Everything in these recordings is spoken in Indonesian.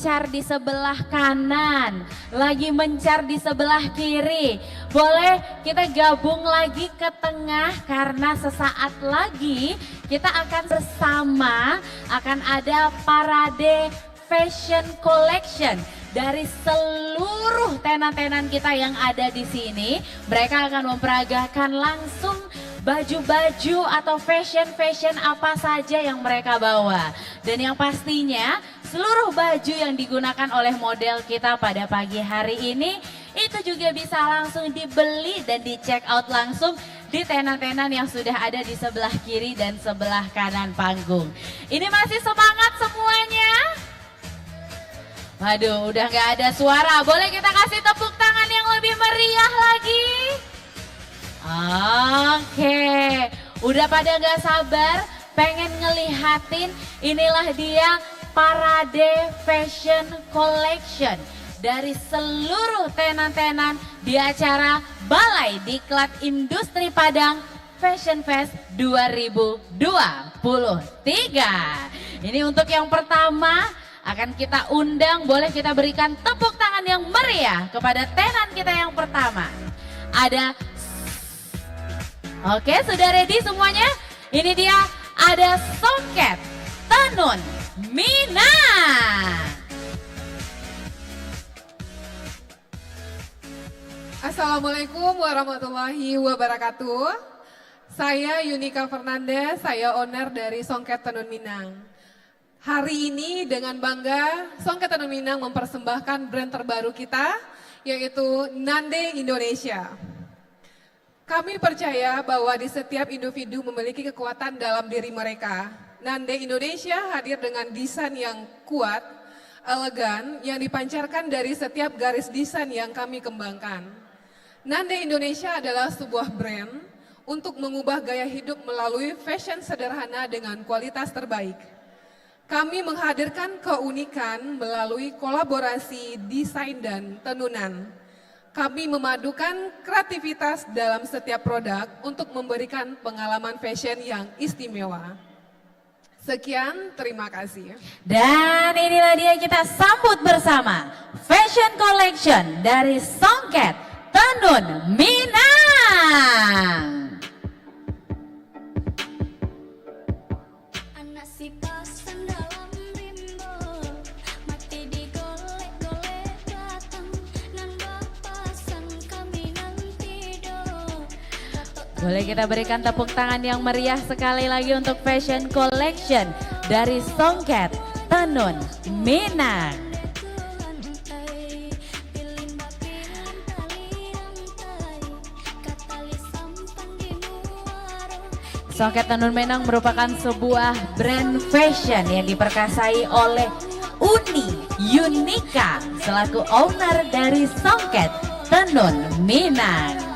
mencar di sebelah kanan, lagi mencar di sebelah kiri. Boleh kita gabung lagi ke tengah karena sesaat lagi kita akan bersama, akan ada parade fashion collection dari seluruh tenan-tenan kita yang ada di sini. Mereka akan memperagakan langsung baju-baju atau fashion apa saja yang mereka bawa. Dan yang pastinya seluruh baju yang digunakan oleh model kita pada pagi hari ini itu juga bisa langsung dibeli dan dicek out langsung di tenan-tenan yang sudah ada di sebelah kiri dan sebelah kanan panggung. Ini masih semangat semuanya? Waduh, udah gak ada suara. Boleh kita kasih tepuk tangan yang lebih meriah lagi? Oke, udah pada gak sabar pengen ngelihatin, inilah dia parade fashion collection dari seluruh tenan-tenan di acara Balai Diklat Industri Padang Fashion Fest 2023. Ini untuk yang pertama akan kita undang, boleh kita berikan tepuk tangan yang meriah kepada tenan kita yang pertama. Oke, sudah ready semuanya? Ini dia, ada Songket Tenun Minang. Assalamualaikum warahmatullahi wabarakatuh. Saya Yunika Fernandez, saya owner dari Songket Tenun Minang. Hari ini dengan bangga Songket Tenun Minang mempersembahkan brand terbaru kita, yaitu Nande Indonesia. Kami percaya bahwa di setiap individu memiliki kekuatan dalam diri mereka. Nande Indonesia hadir dengan desain yang kuat, elegan, yang dipancarkan dari setiap garis desain yang kami kembangkan. Nande Indonesia adalah sebuah brand untuk mengubah gaya hidup melalui fashion sederhana dengan kualitas terbaik. Kami menghadirkan keunikan melalui kolaborasi desain dan tenunan. Kami memadukan kreativitas dalam setiap produk untuk memberikan pengalaman fashion yang istimewa. Sekian, terima kasih. Dan inilah dia, kita sambut bersama Fashion Collection dari Songket Tenun Minang. Boleh kita berikan tepuk tangan yang meriah sekali lagi untuk Fashion Collection dari Songket Tenun Minang. Songket Tenun Minang merupakan sebuah brand fashion yang diperkasai oleh Uni Yunika selaku owner dari Songket Tenun Minang.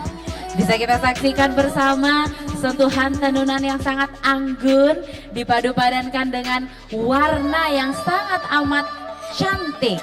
Bisa kita saksikan bersama sentuhan tenunan yang sangat anggun dipadu-padankan dengan warna yang sangat amat cantik.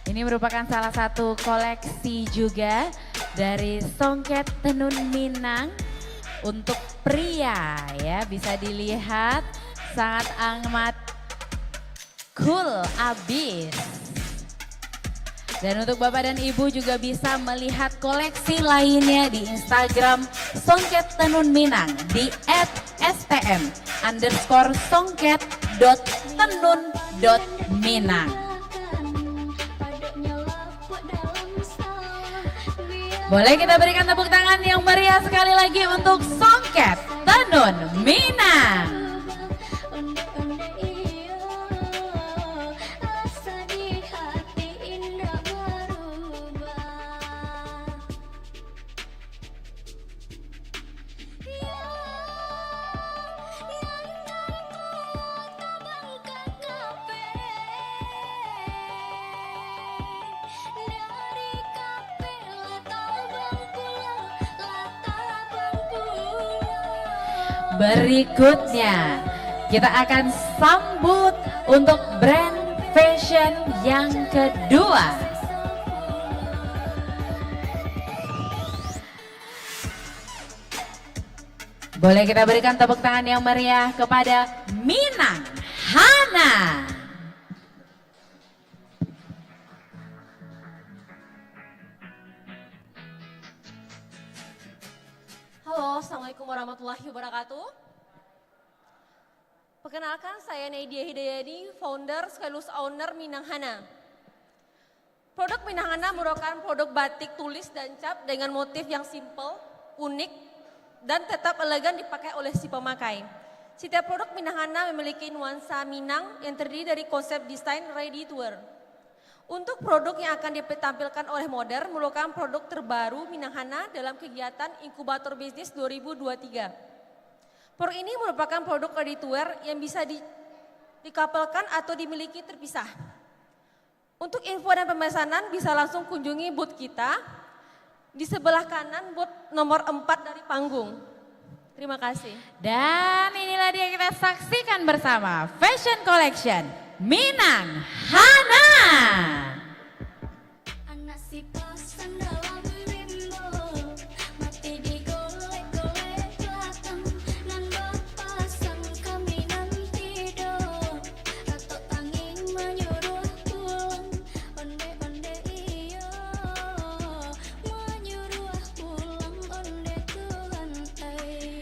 Ini merupakan salah satu koleksi juga dari Songket Tenun Minang untuk pria ya, bisa dilihat sangat amat cool abis. Dan untuk Bapak dan Ibu juga bisa melihat koleksi lainnya di Instagram Songket Tenun Minang di @stm_songket.tenun.minang. Boleh kita berikan tepuk tangan yang meriah sekali lagi untuk Songket Tenun Minang. Berikutnya kita akan sambut untuk brand fashion yang kedua. Boleh kita berikan tepuk tangan yang meriah kepada Minang Hana. Halo, Assalamualaikum warahmatullahi wabarakatuh. Perkenalkan, saya Naidia Hidayani, founder sekaligus owner Minang Hana. Produk Minang Hana merupakan produk batik tulis dan cap dengan motif yang simple, unik, dan tetap elegan dipakai oleh si pemakai. Setiap produk Minang Hana memiliki nuansa Minang yang terdiri dari konsep desain ready to wear. Untuk produk yang akan ditampilkan oleh Modern merupakan produk terbaru Minang Hana dalam kegiatan Inkubator Bisnis 2023. Produk ini merupakan produk ready to wear yang bisa dikapelkan atau dimiliki terpisah. Untuk info dan pemesanan bisa langsung kunjungi booth kita di sebelah kanan booth nomor 4 dari panggung. Terima kasih. Dan inilah dia kita saksikan bersama Fashion Collection Minang Hana. Anak si pasan dalam limbo, mati digolek-golek belakang, nan berpasang kami nanti do, ratok tanging menyuruh pulang, onde-onde iyo, menyuruh pulang onde Tuhan ay.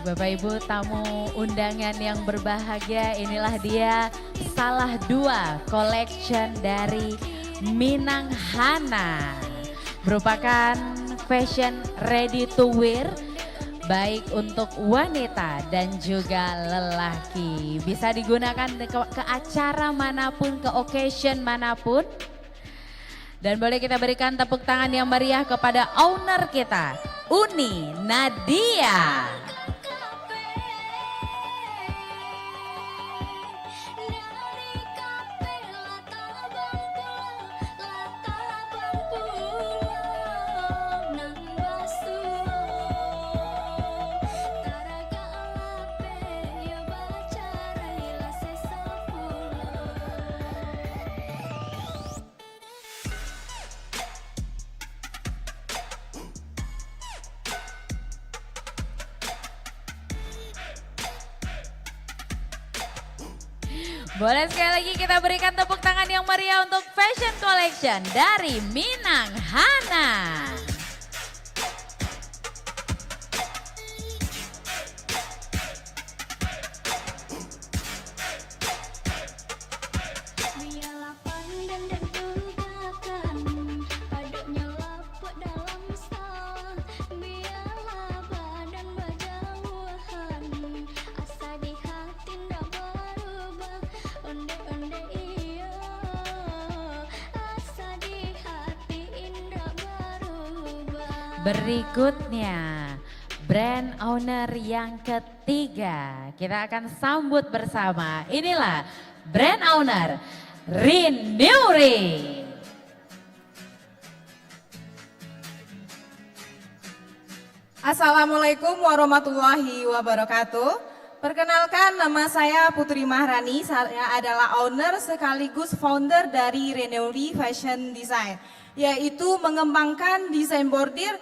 Bapak Ibu tamu undangan yang berbahagia, inilah dia salah dua collection dari Minang Hana. Merupakan fashion ready to wear baik untuk wanita dan juga lelaki. Bisa digunakan ke acara manapun, ke occasion manapun. Dan boleh kita berikan tepuk tangan yang meriah kepada owner kita, Uni Nadia. Boleh sekali lagi kita berikan tepuk tangan yang meriah untuk Fashion Collection dari Minang Hana. Biarlah pandang dan tunggakan, paduknya lapuk dalam salah. Biarlah badan berjauhan, asa di hati ndak berubah. Onde-onde iyo, asa di hati ndak berubah. Berikutnya brand owner yang ketiga kita akan sambut bersama. Inilah brand owner Reneuri. Assalamualaikum warahmatullahi wabarakatuh. Perkenalkan, nama saya Putri Mahrani. Saya adalah owner sekaligus founder dari Reneuri Fashion Design, yaitu mengembangkan desain bordir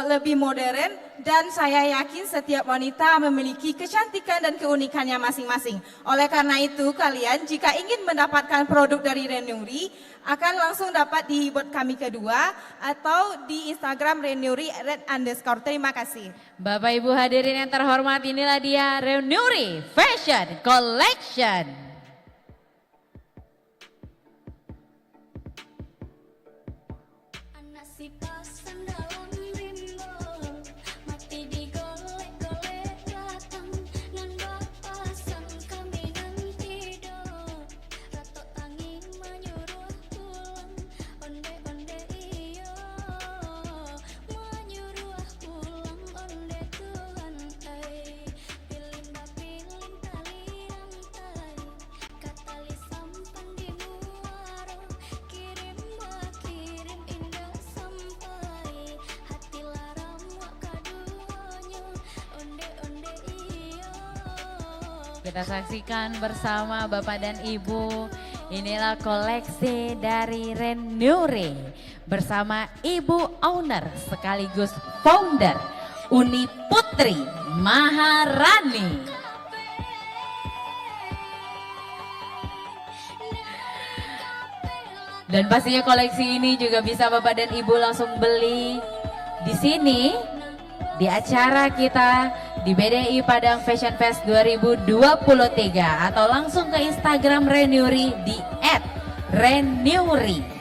lebih modern, dan saya yakin setiap wanita memiliki kecantikan dan keunikannya masing-masing. Oleh karena itu, kalian jika ingin mendapatkan produk dari Reneuri akan langsung dapat di bot kami kedua atau di Instagram Reneuri red_. Terima kasih. Bapak Ibu hadirin yang terhormat, inilah dia Reneuri Fashion Collection. Anak si pasan dalam limbo, mati digolek-golek belakang, nan berpasang kami nanti do, ratok tanging menyuruh pulang, onde-onde iyo, menyuruh pulang onde Tuhan ay. Pilih tali rantai, katali sampan di muaro, kirim indah sampai Kita saksikan bersama Bapak dan Ibu. Inilah koleksi dari Renuri bersama Ibu Owner sekaligus founder Uni Putri Maharani. Dan pastinya koleksi ini juga bisa Bapak dan Ibu langsung beli di sini di acara kita di BDI Padang Fashion Fest 2023 atau langsung ke Instagram Renuri di @renuri.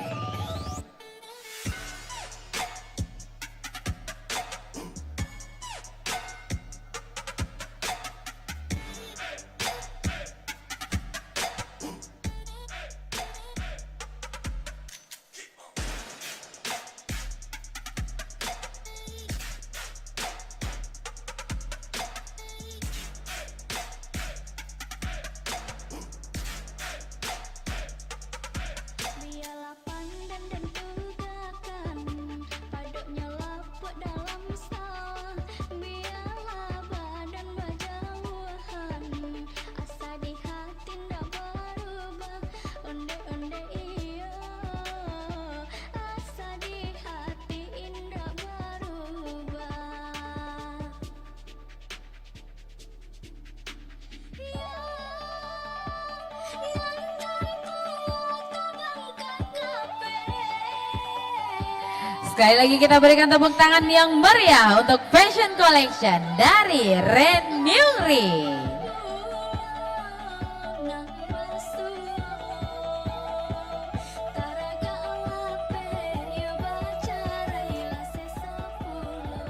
Biarlah pandan dan tugakan, paduknya lapuk dalam sawah. Biarlah badan berjauhan, asa di hati ndak berubah. Onde-onde iyo, asa di hati indah berubah. Sekali lagi kita berikan tepuk tangan yang meriah untuk Fashion Collection dari Renuri. Nang basuh taraga alape yo baca raila sesapulo.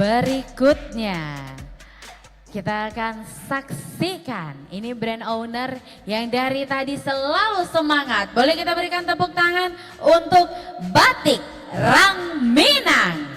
Berikutnya kita akan saksikan ini brand owner yang dari tadi selalu semangat. Boleh kita berikan tepuk tangan untuk Batik Rang Minang.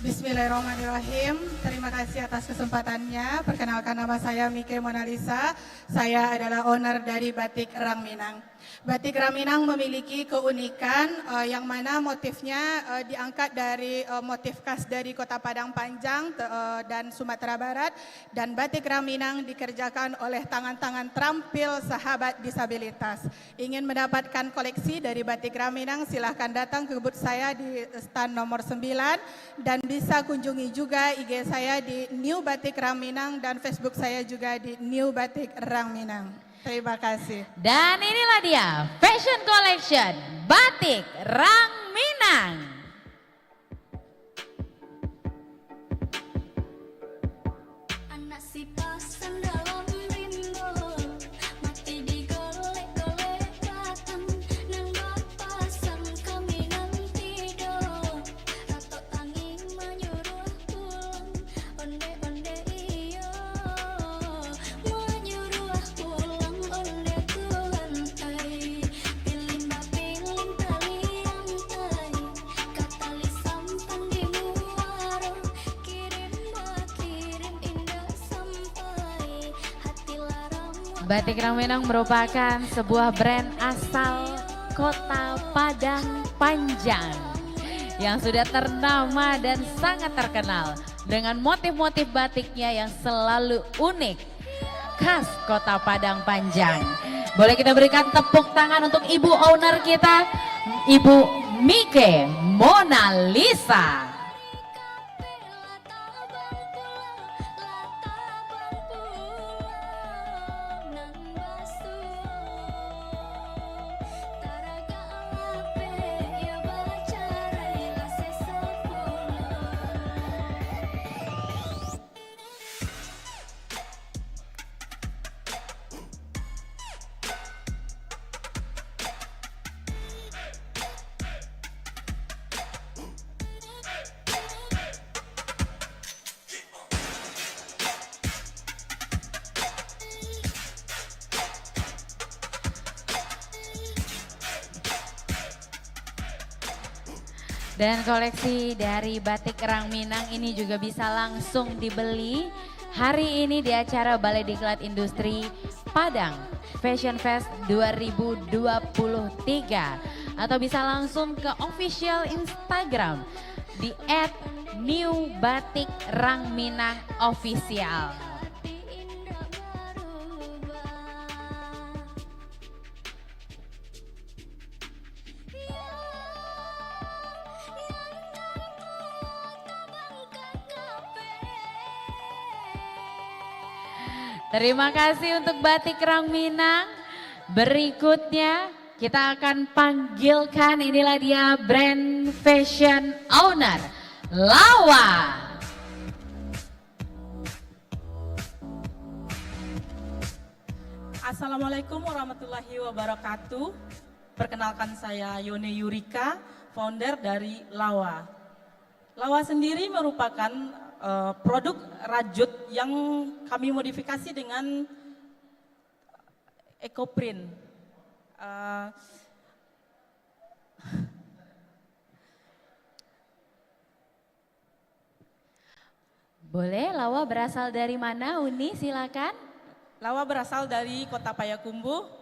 Bismillahirrahmanirrahim. Terima kasih atas kesempatannya. Perkenalkan, nama saya Mike Monalisa. Saya adalah owner dari Batik Rang Minang. Batik Rang Minang memiliki keunikan yang mana motifnya diangkat dari motif khas dari Kota Padang Panjang dan Sumatera Barat. Dan Batik Rang Minang dikerjakan oleh tangan-tangan terampil sahabat disabilitas. Ingin mendapatkan koleksi dari Batik Rang Minang, silahkan datang ke booth saya di stand nomor 9 dan bisa kunjungi juga IG saya di New Batik Rang Minang dan Facebook saya juga di New Batik Rang Minang. Terima kasih. Dan inilah dia Fashion Collection Batik Rang Minang. Anak si pasan dalam rimbo, mati digolek-golek-kan. Nang bapasan kami nang tidur, ratok tangi menyuruh pulang. Onde-onde iyo, menyuruh pulang. Onde Tuhan ay, pilih pilih tali rantai, katali sampan di muaro, kirim indah sampai hati larang. Batik Rang Minang merupakan sebuah brand asal Kota Padang Panjang yang sudah ternama dan sangat terkenal dengan motif-motif batiknya yang selalu unik khas Kota Padang Panjang. Boleh kita berikan tepuk tangan untuk Ibu Owner kita, Ibu Mike Monalisa. Dan koleksi dari batik Rang Minang ini juga bisa langsung dibeli hari ini di acara Balai Diklat Industri Padang Fashion Fest 2023. Atau bisa langsung ke official Instagram di @newbatikrangminangofficial. Hati indah berubah. Terima kasih untuk batik Rang Minang. Berikutnya kita akan panggilkan, inilah dia brand fashion owner Lawa. Assalamualaikum warahmatullahi wabarakatuh. Perkenalkan saya Yone Yurika, founder dari Lawa. Lawa sendiri merupakan produk rajut yang kami modifikasi dengan ekoprint. Boleh, Lawa berasal dari mana? Uni, silakan. Lawa berasal dari Kota Payakumbuh.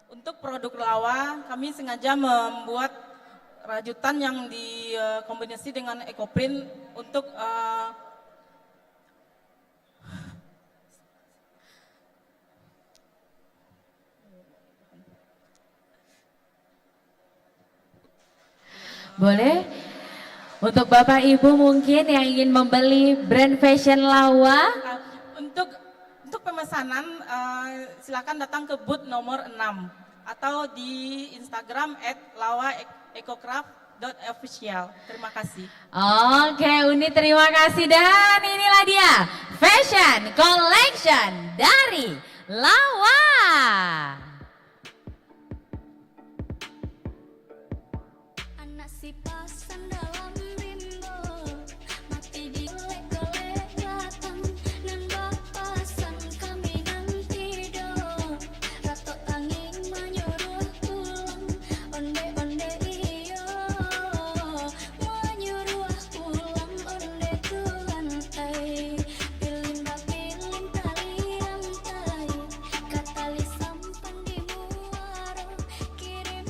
Untuk produk Lawa, kami sengaja membuat rajutan yang dikombinasi dengan ekoprint untuk Boleh? Untuk Bapak Ibu mungkin yang ingin membeli brand fashion Lawa, untuk pemesanan silakan datang ke booth nomor 6 atau di Instagram @lawaecocraft.official. Terima kasih. Oke, Uni terima kasih dan inilah dia fashion collection dari Lawa. Anak si pasan dalam rimbo, mati dilek-lek datang, nan bapasan kami nanti do. Ratok tanging menyuruh pulang, onde-onde iyo, menyuruh pulang onde Tuhan ay. Pilih tali rantai, katali sampan di muaro, kirim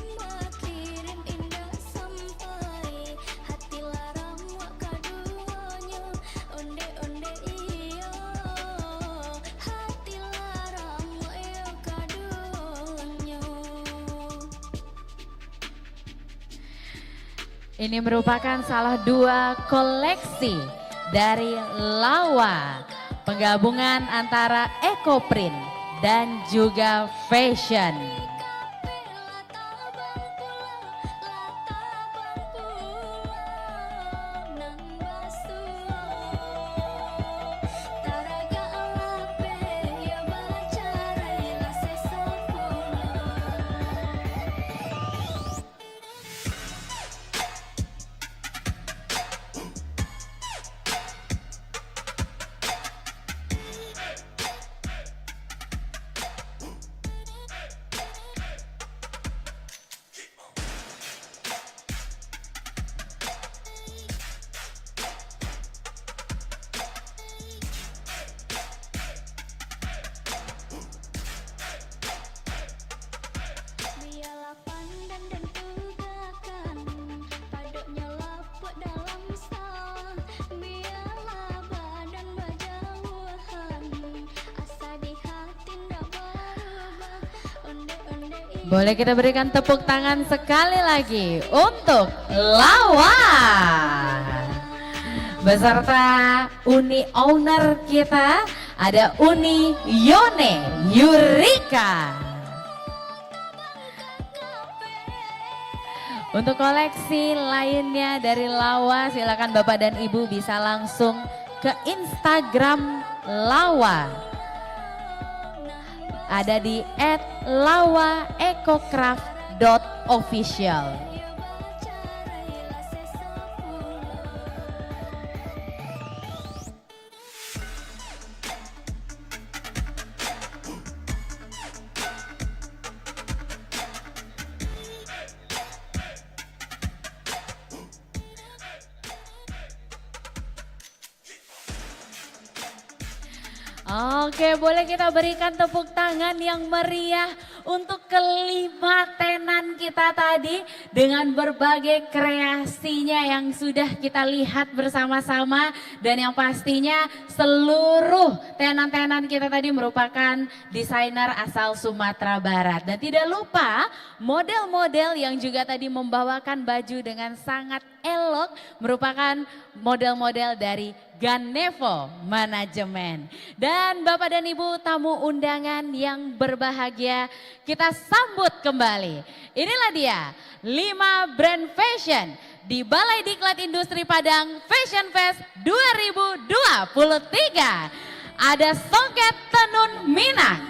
indah sampai hati larang wak kaduanya, onde-onde iyo, hati larang wak yo kaduanya. Ini merupakan salah dua koleksi dari Lawa, penggabungan antara ekoprint dan juga fashion. Biarlah pandan dan tugakan, padoknya lapuk dalam sawah. Biarlah badan berjauhan, asa di hati ndak berubah. Onde-onde Boleh kita berikan tepuk tangan sekali lagi untuk Lawa. Beserta Uni owner kita ada Uni Yone Yurika. Untuk koleksi lainnya dari Lawa, silakan Bapak dan Ibu bisa langsung ke Instagram Lawa. Ada di @lawaecocraft.official. Oke, boleh kita berikan tepuk tangan yang meriah untuk kelima tenan kita tadi dengan berbagai kreasinya yang sudah kita lihat bersama-sama, dan yang pastinya seluruh tenan-tenan kita tadi merupakan desainer asal Sumatera Barat. Dan tidak lupa model-model yang juga tadi membawakan baju dengan sangat elok merupakan model-model dari Ganevo Manajemen. Dan Bapak dan Ibu tamu undangan yang berbahagia, kita sambut kembali. Inilah dia 5 brand fashion di Balai Diklat Industri Padang Fashion Fest 2023. Ada Songket Tenun Minang,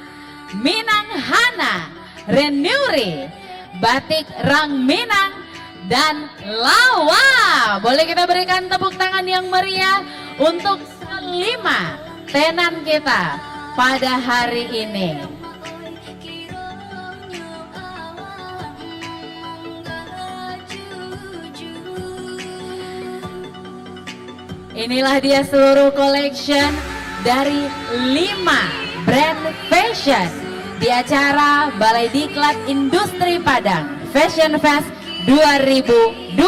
Minang Hana, Reneuri, Batik Rang Minang, dan Lawa. Boleh kita berikan tepuk tangan yang meriah untuk kelima tenan kita pada hari ini. Inilah dia seluruh collection dari 5 brand fashion di acara Balai Diklat Industri Padang Fashion Fest 2023.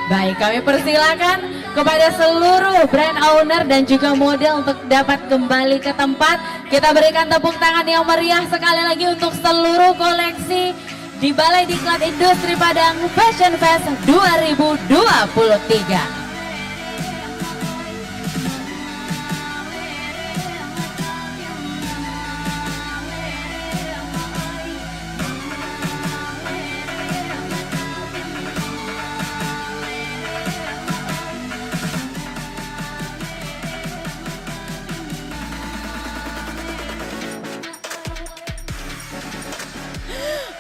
Baik, kami persilakan kepada seluruh brand owner dan juga model untuk dapat kembali ke tempat. Kita berikan tepuk tangan yang meriah sekali lagi untuk seluruh koleksi di Balai Diklat Industri Padang Fashion Fest 2023.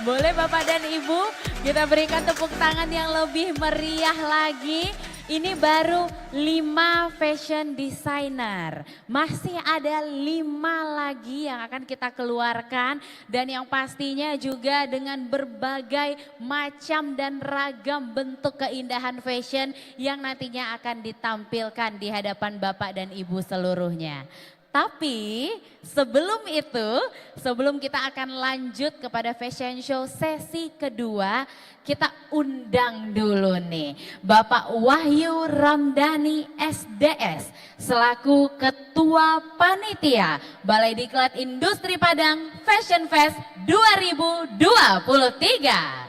Boleh Bapak dan Ibu, kita berikan tepuk tangan yang lebih meriah lagi. Ini baru 5 fashion designer. Masih ada 5 lagi yang akan kita keluarkan. Dan yang pastinya juga dengan berbagai macam dan ragam bentuk keindahan fashion yang nantinya akan ditampilkan di hadapan Bapak dan Ibu seluruhnya. Tapi sebelum itu, sebelum kita akan lanjut kepada fashion show sesi kedua, kita undang dulu nih Bapak Wahyu Ramdhani SDS selaku Ketua Panitia Balai Diklat Industri Padang Fashion Fest 2023.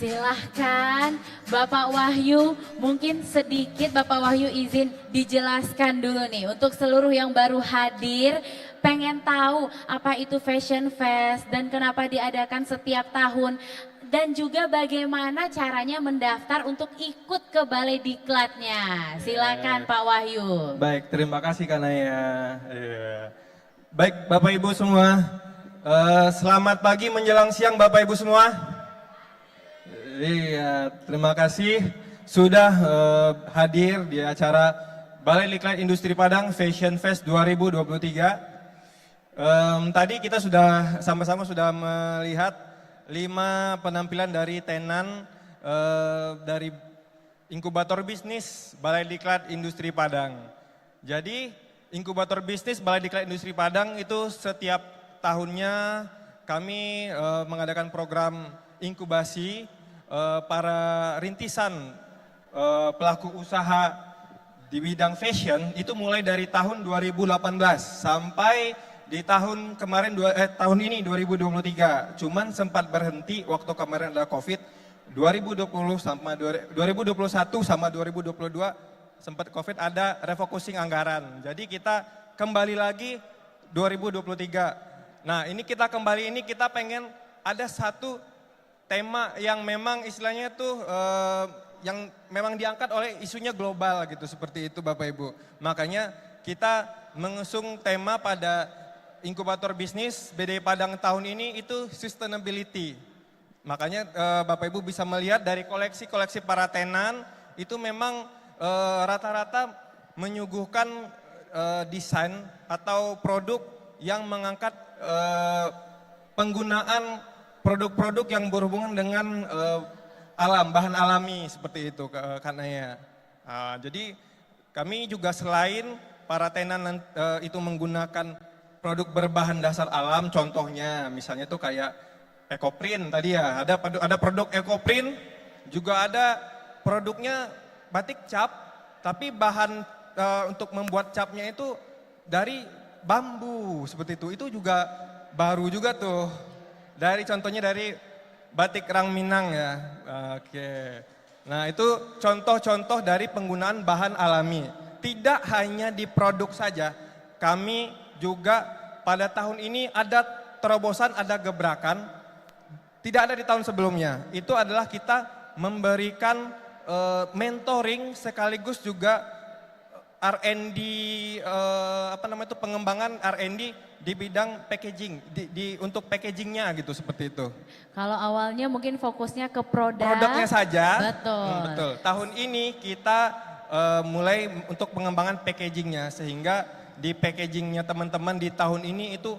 Silahkan Bapak Wahyu, mungkin sedikit Bapak Wahyu izin dijelaskan dulu nih untuk seluruh yang baru hadir, pengen tahu apa itu Fashion Fest dan kenapa diadakan setiap tahun, dan juga bagaimana caranya mendaftar untuk ikut ke Balai Diklatnya. Silakan Pak Wahyu. Baik, terima kasih Kanaya. Baik Bapak Ibu semua, selamat pagi menjelang siang Bapak Ibu semua. Iya, terima kasih sudah hadir di acara Balai Diklat Industri Padang Fashion Fest 2023. Tadi kita sudah sama-sama sudah melihat 5 penampilan dari tenan dari inkubator bisnis Balai Diklat Industri Padang. Jadi inkubator bisnis Balai Diklat Industri Padang itu setiap tahunnya kami mengadakan program inkubasi para rintisan pelaku usaha di bidang fashion itu mulai dari tahun 2018 sampai di tahun kemarin tahun ini 2023. Cuman sempat berhenti waktu kemarin ada Covid 2020 sama 2021 sama 2022 sempat Covid, ada refocusing anggaran. Jadi kita kembali lagi 2023. Nah, ini kita kembali ini kita pengen ada satu tema yang memang istilahnya tuh yang memang diangkat oleh isunya global gitu, seperti itu Bapak Ibu. Makanya kita mengusung tema pada inkubator bisnis BDI Padang tahun ini itu sustainability. Makanya Bapak Ibu bisa melihat dari koleksi-koleksi para tenan itu memang rata-rata menyuguhkan desain atau produk yang mengangkat penggunaan produk-produk yang berhubungan dengan alam, bahan alami seperti itu Kak Naya. Jadi kami juga selain para tenan itu menggunakan produk berbahan dasar alam, contohnya misalnya tuh kayak Ecoprint tadi ya, ada produk Ecoprint, juga ada produknya batik cap, tapi bahan untuk membuat capnya itu dari bambu seperti itu juga baru juga tuh. Contohnya dari batik Rang Minang ya. Oke. Nah itu contoh-contoh dari penggunaan bahan alami. Tidak hanya di produk saja, kami juga pada tahun ini ada terobosan, ada gebrakan. Tidak ada di tahun sebelumnya. Itu adalah kita memberikan mentoring sekaligus juga R&D pengembangan R&D di bidang packaging, untuk packagingnya gitu seperti itu. Kalau awalnya mungkin fokusnya ke Produknya saja. Betul. Betul. Tahun ini kita mulai untuk pengembangan packagingnya, sehingga di packagingnya teman-teman di tahun ini itu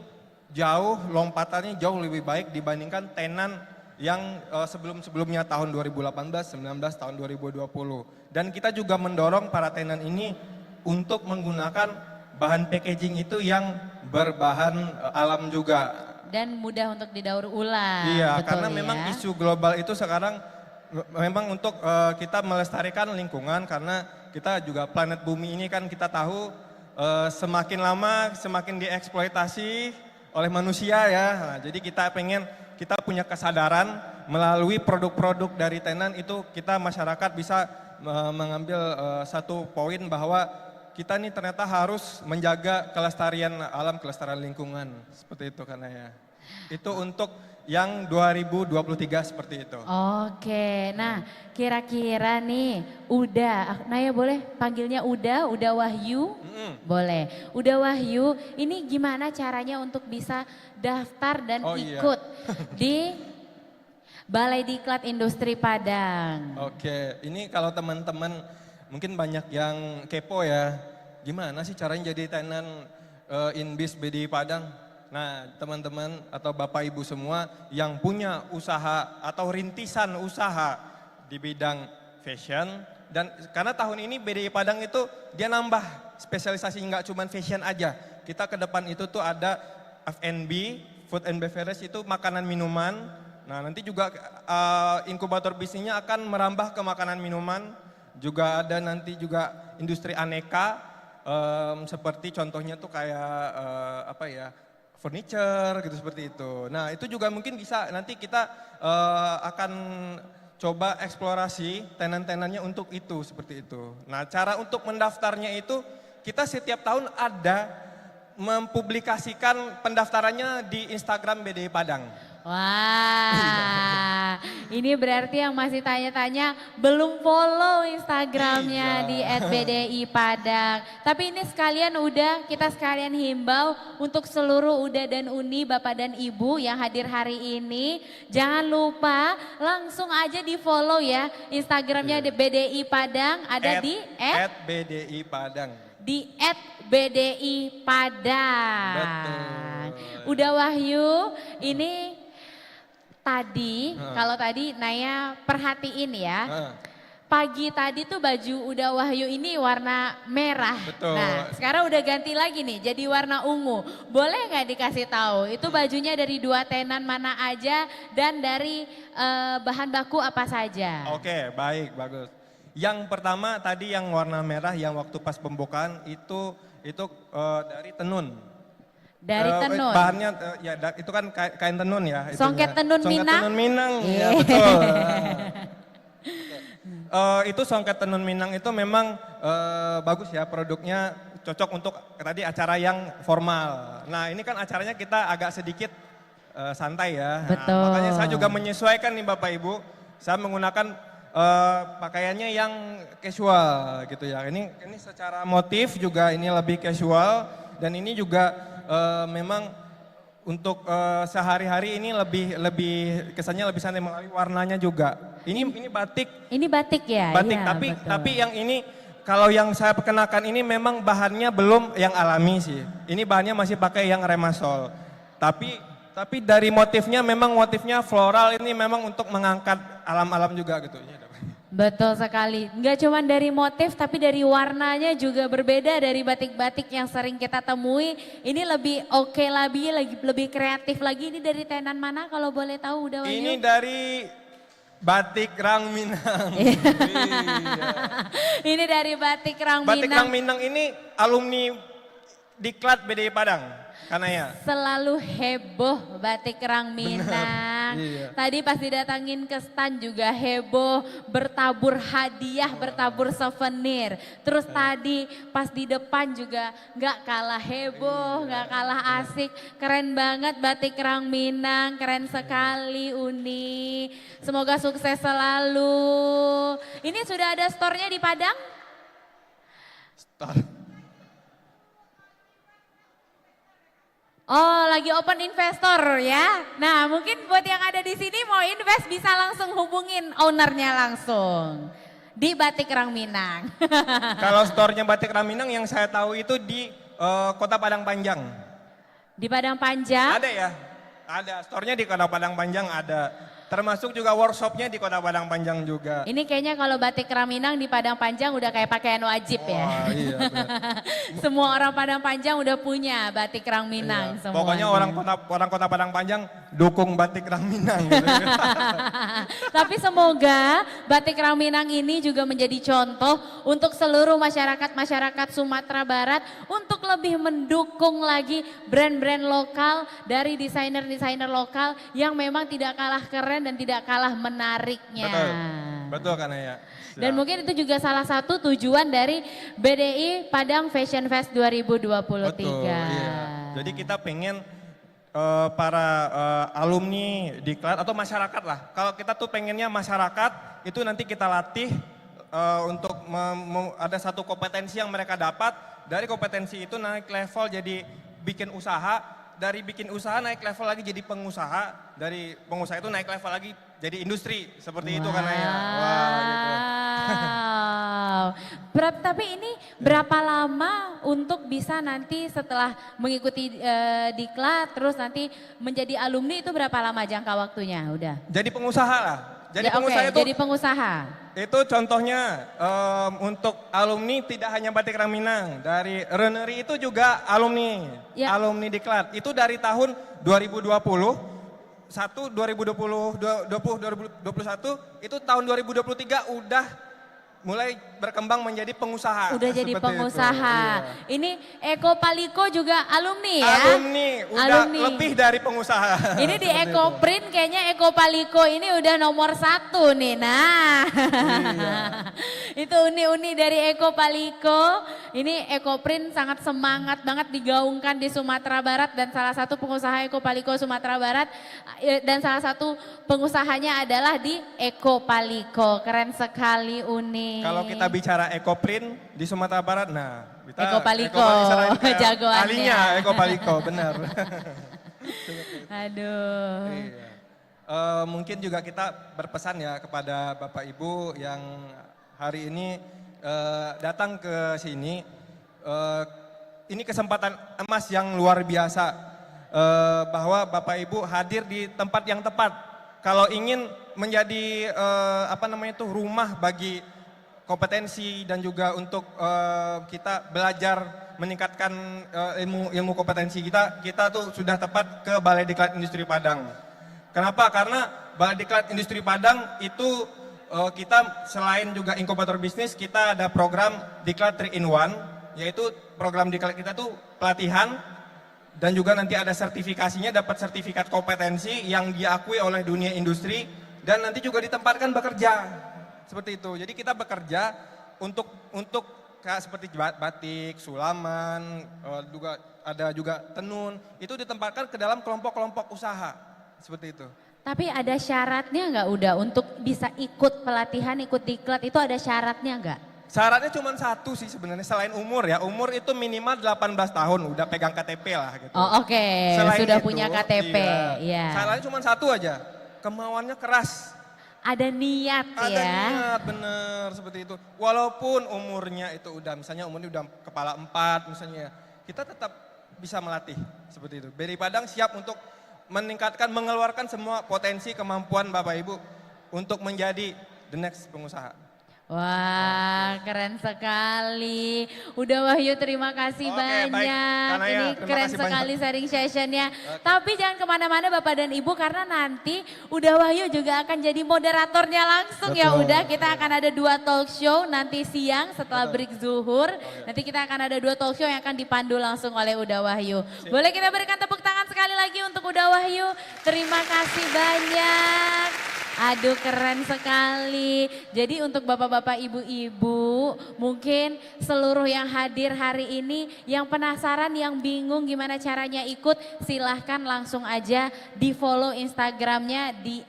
lompatannya jauh lebih baik dibandingkan tenan yang sebelum-sebelumnya tahun 2018, 19, tahun 2020. Dan kita juga mendorong para tenan ini untuk menggunakan bahan packaging itu yang berbahan alam juga. Dan mudah untuk didaur ulang. Iya, betul karena ya? memang isu global itu sekarang memang untuk kita melestarikan lingkungan, karena kita juga planet bumi ini kan kita tahu semakin lama semakin dieksploitasi oleh manusia ya. Nah, jadi kita punya kesadaran melalui produk-produk dari tenan itu, kita masyarakat bisa mengambil satu poin bahwa kita nih ternyata harus menjaga kelestarian alam, kelestarian lingkungan. Seperti itu kan ya. Itu untuk yang 2023 seperti itu. Oke, nah kira-kira nih Naya boleh panggilnya Uda Wahyu? Boleh. Uda Wahyu, ini gimana caranya untuk bisa daftar dan ikut di Balai Diklat Industri Padang? Oke, ini kalau teman-teman mungkin banyak yang kepo ya, gimana sih caranya jadi tenan Inbis BDI Padang? Nah teman-teman atau Bapak Ibu semua yang punya usaha atau rintisan usaha di bidang fashion, dan karena tahun ini BDI Padang itu dia nambah spesialisasi, nggak cuma fashion aja. Kita ke depan itu tuh ada F&B, food and beverage, itu makanan minuman. Nah nanti juga inkubator bisnisnya akan merambah ke makanan minuman. Juga ada nanti juga industri aneka, seperti contohnya tuh kayak furniture gitu, seperti itu. Nah itu juga mungkin bisa nanti kita akan coba eksplorasi tenan-tenannya untuk itu, seperti itu. Nah cara untuk mendaftarnya itu kita setiap tahun ada mempublikasikan pendaftarannya di Instagram BDI Padang. Wah, ini berarti yang masih tanya-tanya belum follow Instagramnya di @bdi Padang. Tapi ini kita sekalian himbau untuk seluruh Uda dan Uni, Bapak dan Ibu yang hadir hari ini. Jangan lupa langsung aja di follow ya Instagramnya di BDI Padang, ada di @BDI Padang. Di @bdi Padang. Betul. Uda Wahyu, ini kalau tadi Naya perhatiin ya, pagi tadi tuh baju Uda Wahyu ini warna merah. Betul. Nah sekarang udah ganti lagi nih jadi warna ungu. Boleh nggak dikasih tahu itu bajunya dari 2 tenan mana aja dan dari bahan baku apa saja? Oke, baik, bagus. Yang pertama tadi yang warna merah yang waktu pas pembukaan itu dari tenun. Dari tenun. Bahannya itu kan kain tenun ya. Songket tenun Minang. Songket tenun Minang, ya betul. Itu songket tenun Minang itu memang bagus ya, produknya cocok untuk tadi acara yang formal. Nah ini kan acaranya kita agak sedikit santai ya. Betul. Nah, makanya saya juga menyesuaikan nih Bapak Ibu, saya menggunakan pakaiannya yang casual gitu ya. Ini secara motif juga ini lebih casual, dan ini juga memang untuk sehari-hari ini lebih kesannya lebih santai melalui warnanya juga. Ini batik. Ini batik ya? Batik, ya, tapi yang ini kalau yang saya perkenalkan ini memang bahannya belum yang alami sih. Ini bahannya masih pakai yang remasol. Tapi Tapi dari motifnya memang motifnya floral, ini memang untuk mengangkat alam-alam juga gitu. Betul sekali. Nggak cuma dari motif tapi dari warnanya juga berbeda dari batik-batik yang sering kita temui. Ini lebih oke lagi, lebih kreatif lagi. Ini dari tenan mana kalau boleh tahu Uda Wahyu? Ini dari Batik Rang Minang. Iya. Iya. Ini dari Batik Rang Batik Minang. Rang Minang ini alumni Diklat BDI Padang. Karena ya. Selalu heboh Batik Rang Minang. Iya. Tadi pas didatangin ke stand juga heboh, bertabur hadiah, bertabur souvenir. Terus tadi pas di depan juga nggak kalah heboh, nggak kalah asik. Keren banget Batik Rang Minang, keren sekali Uni. Semoga sukses selalu. Ini sudah ada store-nya di Padang? Oh, lagi open investor ya. Nah, mungkin buat yang ada di sini mau invest bisa langsung hubungin ownernya langsung di Batik Rang Minang. Kalau store-nya Batik Rang Minang yang saya tahu itu di Kota Padang Panjang. Di Padang Panjang? Ada ya? Ada, store-nya di Kota Padang Panjang ada. Termasuk juga workshop-nya di Kota Padang Panjang juga. Ini kayaknya kalau Batik Rang Minang di Padang Panjang udah kayak pakaian wajib ya. Wah, iya, benar. Semua orang Padang Panjang udah punya Batik Rang Minang Iya. semuanya. Pokoknya orang kota Padang Panjang dukung Batik Rang Minang. Gitu. Tapi semoga Batik Rang Minang ini juga menjadi contoh untuk seluruh masyarakat Sumatera Barat untuk lebih mendukung lagi brand-brand lokal dari desainer-desainer lokal yang memang tidak kalah keren dan tidak kalah menariknya. Betul kan ya. Dan mungkin itu juga salah satu tujuan dari BDI Padang Fashion Fest 2023. Betul, iya. Jadi kita pengen para alumni Diklat atau masyarakat lah. Kalau kita tuh pengennya masyarakat itu nanti kita latih untuk ada satu kompetensi yang mereka dapat. Dari kompetensi itu naik level jadi bikin usaha. Dari bikin usaha naik level lagi jadi pengusaha. Dari pengusaha itu naik level lagi jadi industri. Seperti itu kan ya. Wah, gitu. Tapi ini berapa lama untuk bisa nanti setelah mengikuti Diklat terus nanti menjadi alumni itu berapa lama jangka waktunya? Udah. Jadi pengusaha lah. Jadi Ya, pengusaha oke, itu jadi pengusaha. itu contohnya untuk alumni tidak hanya Batik Rang Minang. Dari Renery itu juga alumni. Ya. Alumni Diklat. Itu dari tahun 2020. 2021 itu tahun 2023 udah mulai berkembang menjadi pengusaha. Udah jadi Seperti pengusaha. itu, iya. Ini Eko Paliko juga alumni ya? Alumni, udah Alumni. lebih dari pengusaha. Ini di Eko Print kayaknya Eko Paliko ini udah nomor 1 nih. Nah, Iya. itu uni-uni dari Eko Paliko. Ini Eko Print sangat semangat banget digaungkan di Sumatera Barat dan salah satu pengusaha Eko Paliko Sumatera Barat dan salah satu pengusahanya adalah di Eko Paliko. Keren sekali Uni. Kalau kita bicara ekoprint di Sumatera Barat, nah kita Eko Paliko, istilahnya kayak jagoannya. ahlinya Eko Paliko, benar. Aduh. Iya. Mungkin juga kita berpesan ya kepada Bapak Ibu yang hari ini datang ke sini. Ini kesempatan emas yang luar biasa bahwa Bapak Ibu hadir di tempat yang tepat. Kalau ingin menjadi rumah bagi kompetensi dan juga untuk kita belajar meningkatkan ilmu kompetensi kita tuh sudah tepat ke Balai Diklat Industri Padang. Kenapa? Karena Balai Diklat Industri Padang itu kita selain juga inkubator bisnis, kita ada program Diklat 3 in 1, yaitu program Diklat kita tuh pelatihan dan juga nanti ada sertifikasinya, dapat sertifikat kompetensi yang diakui oleh dunia industri dan nanti juga ditempatkan bekerja. Seperti itu. Jadi kita bekerja untuk kayak seperti batik, sulaman, ada juga tenun, itu ditempatkan ke dalam kelompok-kelompok usaha. Seperti itu. Tapi ada syaratnya nggak Uda untuk bisa ikut pelatihan, ikut Diklat itu ada syaratnya nggak? Syaratnya cuma satu sih sebenarnya selain umur ya. Umur itu minimal 18 tahun, udah pegang KTP lah gitu. Oh oke, Selain sudah itu, punya KTP. Iya. Syaratnya cuma satu aja, kemauannya keras. Ada niat Ada ya. niat, bener seperti itu. Walaupun umurnya itu udah, misalnya umurnya udah kepala 4 misalnya, kita tetap bisa melatih seperti itu. BDI Padang siap untuk meningkatkan, mengeluarkan semua potensi kemampuan Bapak Ibu untuk menjadi the next pengusaha. Wah, keren sekali. Udah Wahyu, terima kasih Oke, baik. banyak. Kanaya, Ini terima keren kasih sekali banyak. sharing sessionnya. Tapi jangan kemana-mana Bapak dan Ibu, karena nanti Udah Wahyu juga akan jadi moderatornya langsung ya. Betul. Udah, kita akan ada 2 talk show nanti siang setelah break zuhur. Nanti kita akan ada 2 talk show yang akan dipandu langsung oleh Udah Wahyu. Boleh kita berikan tepuk tangan sekali lagi untuk Udah Wahyu. Terima kasih banyak. Aduh, keren sekali. Jadi untuk bapak-bapak, ibu-ibu, mungkin seluruh yang hadir hari ini, yang penasaran, yang bingung gimana caranya ikut, silahkan langsung aja di follow Instagramnya di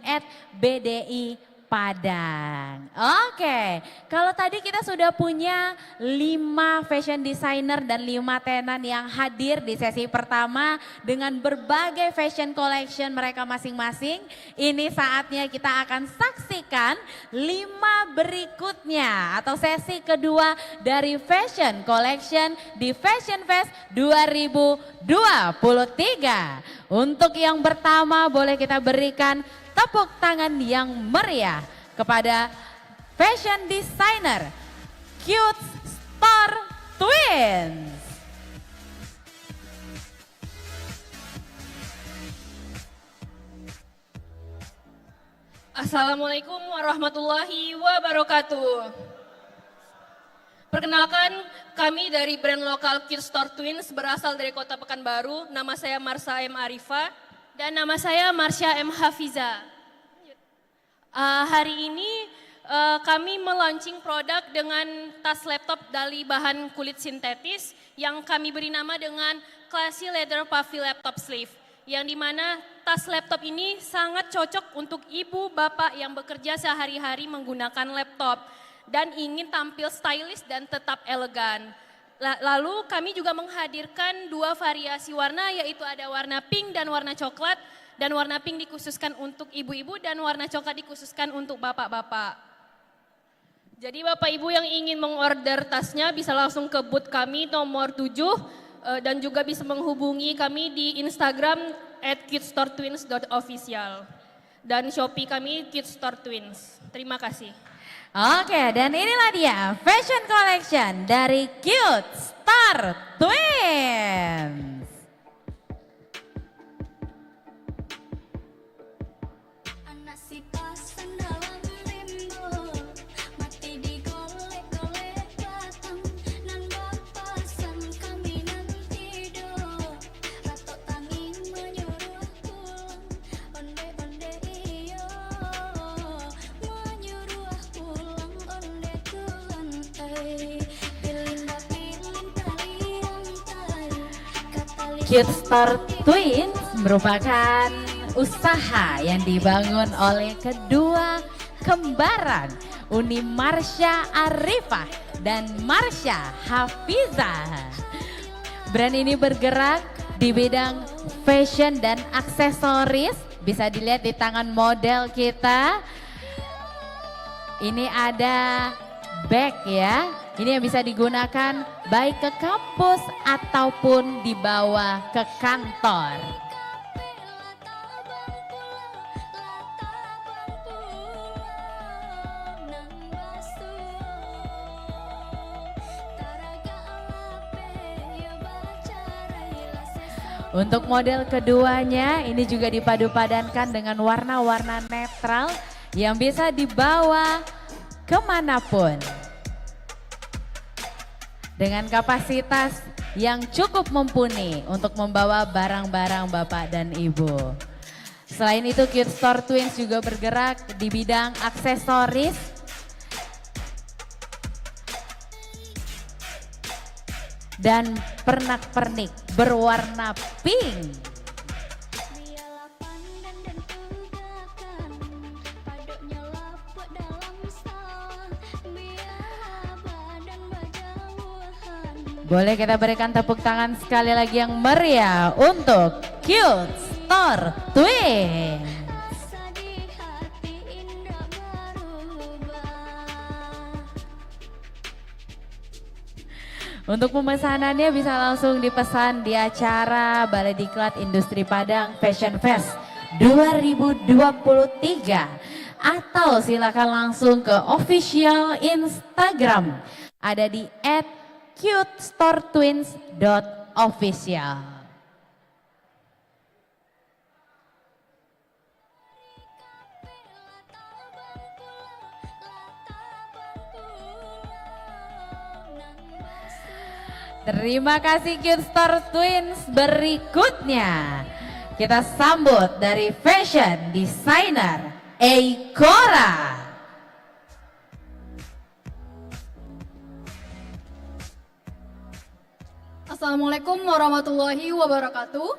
@bdi Padang. Oke, kalau tadi kita sudah punya 5 fashion designer dan 5 tenan yang hadir di sesi pertama dengan berbagai fashion collection mereka masing-masing. Ini saatnya kita akan saksikan 5 berikutnya atau sesi kedua dari fashion collection di Fashion Fest 2023. Untuk yang pertama boleh kita berikan tepuk tangan yang meriah kepada fashion designer Cute Star Twins. Assalamualaikum warahmatullahi wabarakatuh. Perkenalkan, kami dari brand lokal Cute Star Twins berasal dari Kota Pekanbaru. Nama saya Marsha M. Arifah. Dan nama saya Marsha M. Hafiza. Hari ini kami meluncing produk dengan tas laptop dari bahan kulit sintetis yang kami beri nama dengan Classy Leather Puffy Laptop Sleeve. Yang dimana tas laptop ini sangat cocok untuk ibu bapak yang bekerja sehari-hari menggunakan laptop dan ingin tampil stylish dan tetap elegan. Lalu kami juga menghadirkan 2 variasi warna, yaitu ada warna pink dan warna coklat. Dan warna pink dikhususkan untuk ibu-ibu dan warna coklat dikhususkan untuk bapak-bapak. Jadi bapak ibu yang ingin mengorder tasnya bisa langsung ke booth kami nomor 7 dan juga bisa menghubungi kami di Instagram @cutestartwins.official dan Shopee kami Cute Star Twins. Terima kasih. Oke, dan inilah dia fashion collection dari Cute Star Twins. Anak si pasan dalam limbo, mati digolek-golek batang, nan bapasan kami nan tidur, ratok tangi menyuruh pulang, onde-onde iyo, menyuruh pulang onde tulan, pilinda liang tali, kata Cute Star Twins merupakan usaha yang dibangun oleh kedua kembaran Uni Marsha Arifah dan Marsha Hafizah. Brand ini bergerak di bidang fashion dan aksesoris. Bisa dilihat di tangan model kita. Ini ada bag ya. Ini yang bisa digunakan baik ke kampus ataupun dibawa ke kantor. Untuk model keduanya ini juga dipadu-padankan dengan warna-warna netral yang bisa dibawa kemanapun. Dengan kapasitas yang cukup mumpuni untuk membawa barang-barang bapak dan ibu. Selain itu Cute Star Twins juga bergerak di bidang aksesoris dan pernak-pernik berwarna pink. biarlah pandan dan tugakan, padoknya lapuk dalam sawah, biarlah badan berjauhan. Boleh kita berikan tepuk tangan sekali lagi yang meriah untuk Cute Star Twins. Rasa di hati indah berubah. Untuk pemesanannya bisa langsung dipesan di acara Balai Diklat Industri Padang Fashion Fest 2023 atau silakan langsung ke official Instagram ada di @cutestoretwins.official. Terima kasih Cute Store Twins. Berikutnya kita sambut dari fashion designer Eikora. Assalamualaikum warahmatullahi wabarakatuh.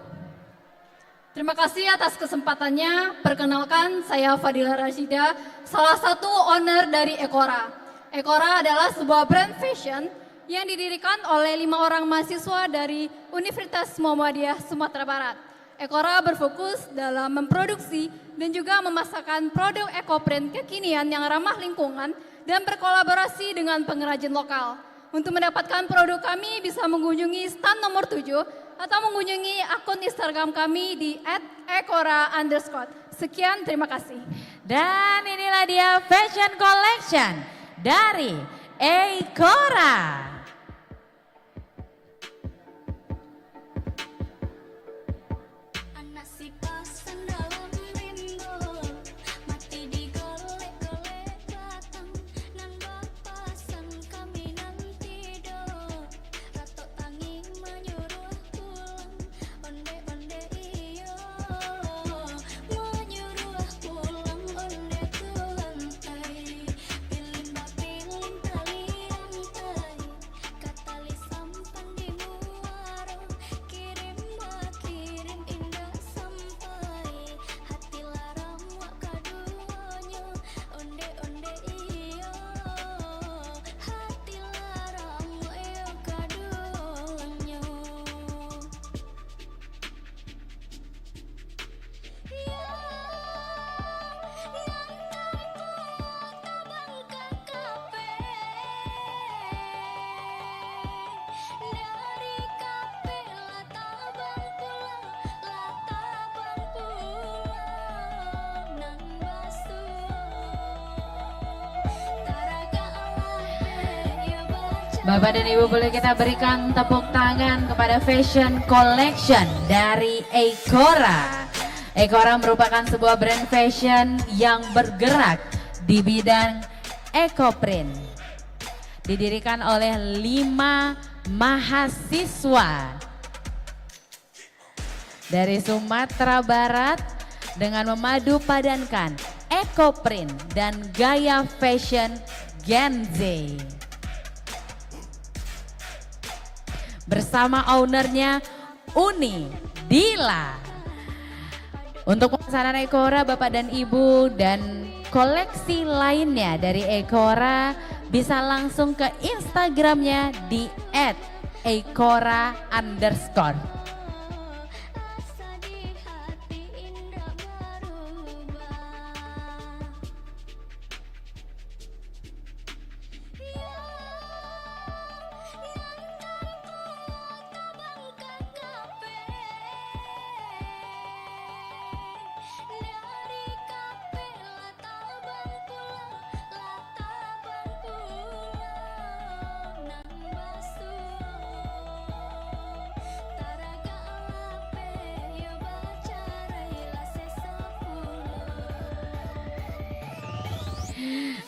Terima kasih atas kesempatannya. Perkenalkan, saya Fadila Rashida, salah satu owner dari Eikora. Eikora adalah sebuah brand fashion yang didirikan oleh 5 orang mahasiswa dari Universitas Muhammadiyah Sumatera Barat. Eikora berfokus dalam memproduksi dan juga memasarkan produk ekoprint kekinian yang ramah lingkungan dan berkolaborasi dengan pengrajin lokal. Untuk mendapatkan produk kami bisa mengunjungi stand nomor 7 atau mengunjungi akun Instagram kami di @eikora_. Sekian, terima kasih. Dan inilah dia fashion collection dari Eikora. Bapak dan Ibu, boleh kita berikan tepuk tangan kepada fashion collection dari Eikora. Eikora merupakan sebuah brand fashion yang bergerak di bidang ekoprint. Didirikan oleh 5 mahasiswa dari Sumatera Barat dengan memadu padankan ekoprint dan gaya fashion Gen Z. Bersama ownernya Uni Dila. Untuk pemesanan Eikora Bapak dan Ibu dan koleksi lainnya dari Eikora bisa langsung ke Instagramnya di @eikora_.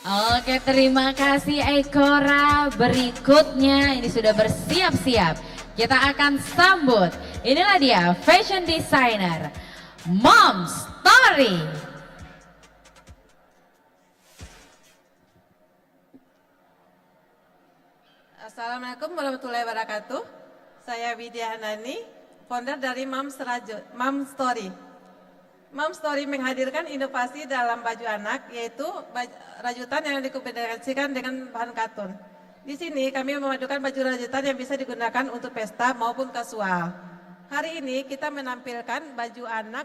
Oke, terima kasih Eikora. Berikutnya ini sudah bersiap-siap. Kita akan sambut. Inilah dia fashion designer Mom Story. Assalamualaikum warahmatullahi wabarakatuh. Saya Widya Hanani, founder dari Mom Story. Mom Story menghadirkan inovasi dalam baju anak, yaitu rajutan yang dikombinasikan dengan bahan katun. Di sini kami memadukan baju rajutan yang bisa digunakan untuk pesta maupun kasual. Hari ini kita menampilkan baju anak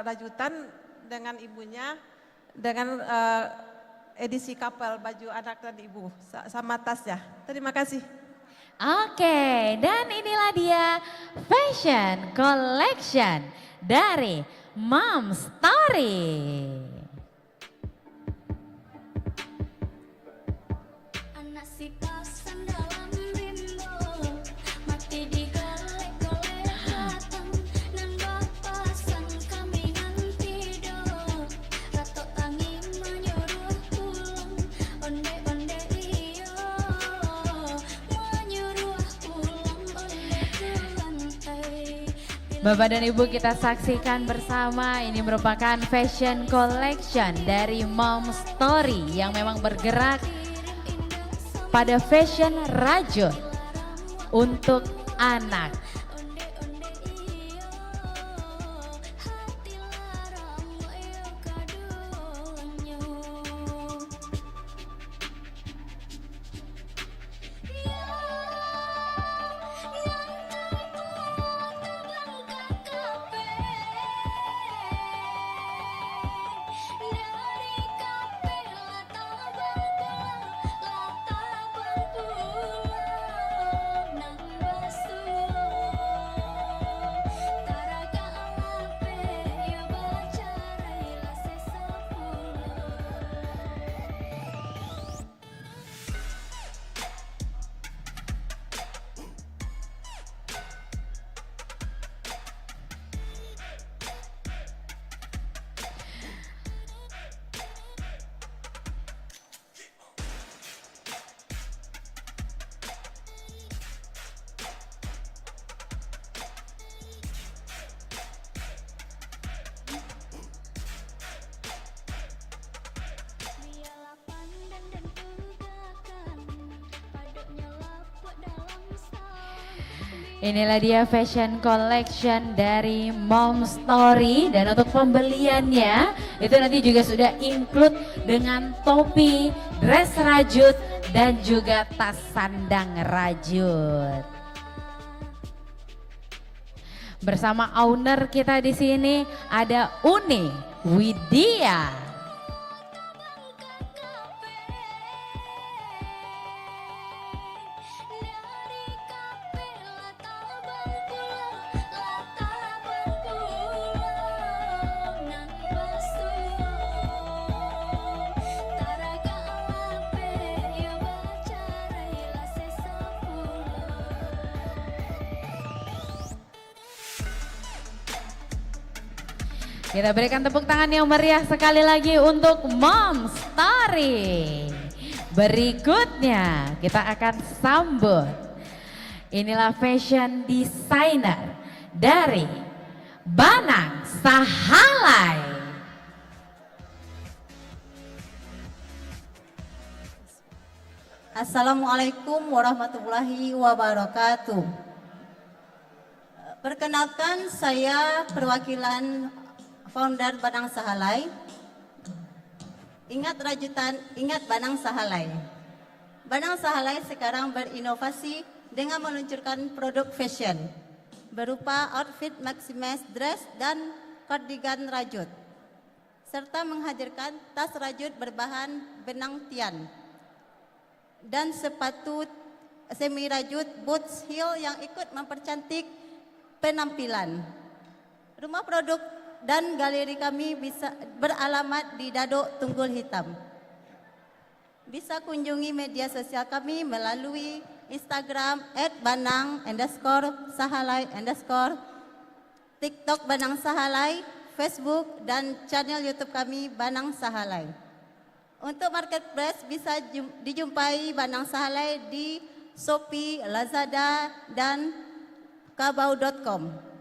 rajutan dengan ibunya, dengan edisi couple baju anak dan ibu sama tas ya. Terima kasih. Oke, dan inilah dia fashion collection dari Mom Story. Anak si pasang dalam rimbo, mati digolek-golek datang, nan bapasang kami nanti do, ratok tangi menyuruh pulang, onde-onde iyo, menyuruh pulang onde ke lantai. Bapak dan Ibu, kita saksikan bersama, ini merupakan fashion collection dari Mom Story yang memang bergerak pada fashion rajut untuk anak. Biarlah pandan dan pegakan, padoknya lapuk dalam sawah. Inilah dia fashion collection dari Mom Story, dan untuk pembeliannya itu nanti juga sudah include dengan topi, dress rajut, dan juga tas sandang rajut. Bersama owner kita di sini ada Uni Widya. Kita berikan tepuk tangan yang meriah sekali lagi untuk Mom Story. Berikutnya kita akan sambut, inilah fashion designer dari Banang Sahalai. Assalamualaikum warahmatullahi wabarakatuh. Perkenalkan, saya perwakilan founder Banang Sahalai. Ingat rajutan, ingat Banang Sahalai. Banang Sahalai sekarang berinovasi dengan meluncurkan produk fashion berupa outfit maximise dress dan cardigan rajut, serta menghadirkan tas rajut berbahan benang tian dan sepatu semi rajut boots heel yang ikut mempercantik penampilan. Rumah produk dan galeri kami bisa beralamat di Dadok Tunggul Hitam. Bisa kunjungi media sosial kami melalui Instagram @banang_sahalai_, TikTok Banang Sahalai, Facebook, dan channel YouTube kami Banang Sahalai. Untuk marketplace bisa dijumpai Banang Sahalai di Shopee, Lazada, dan kabau.com.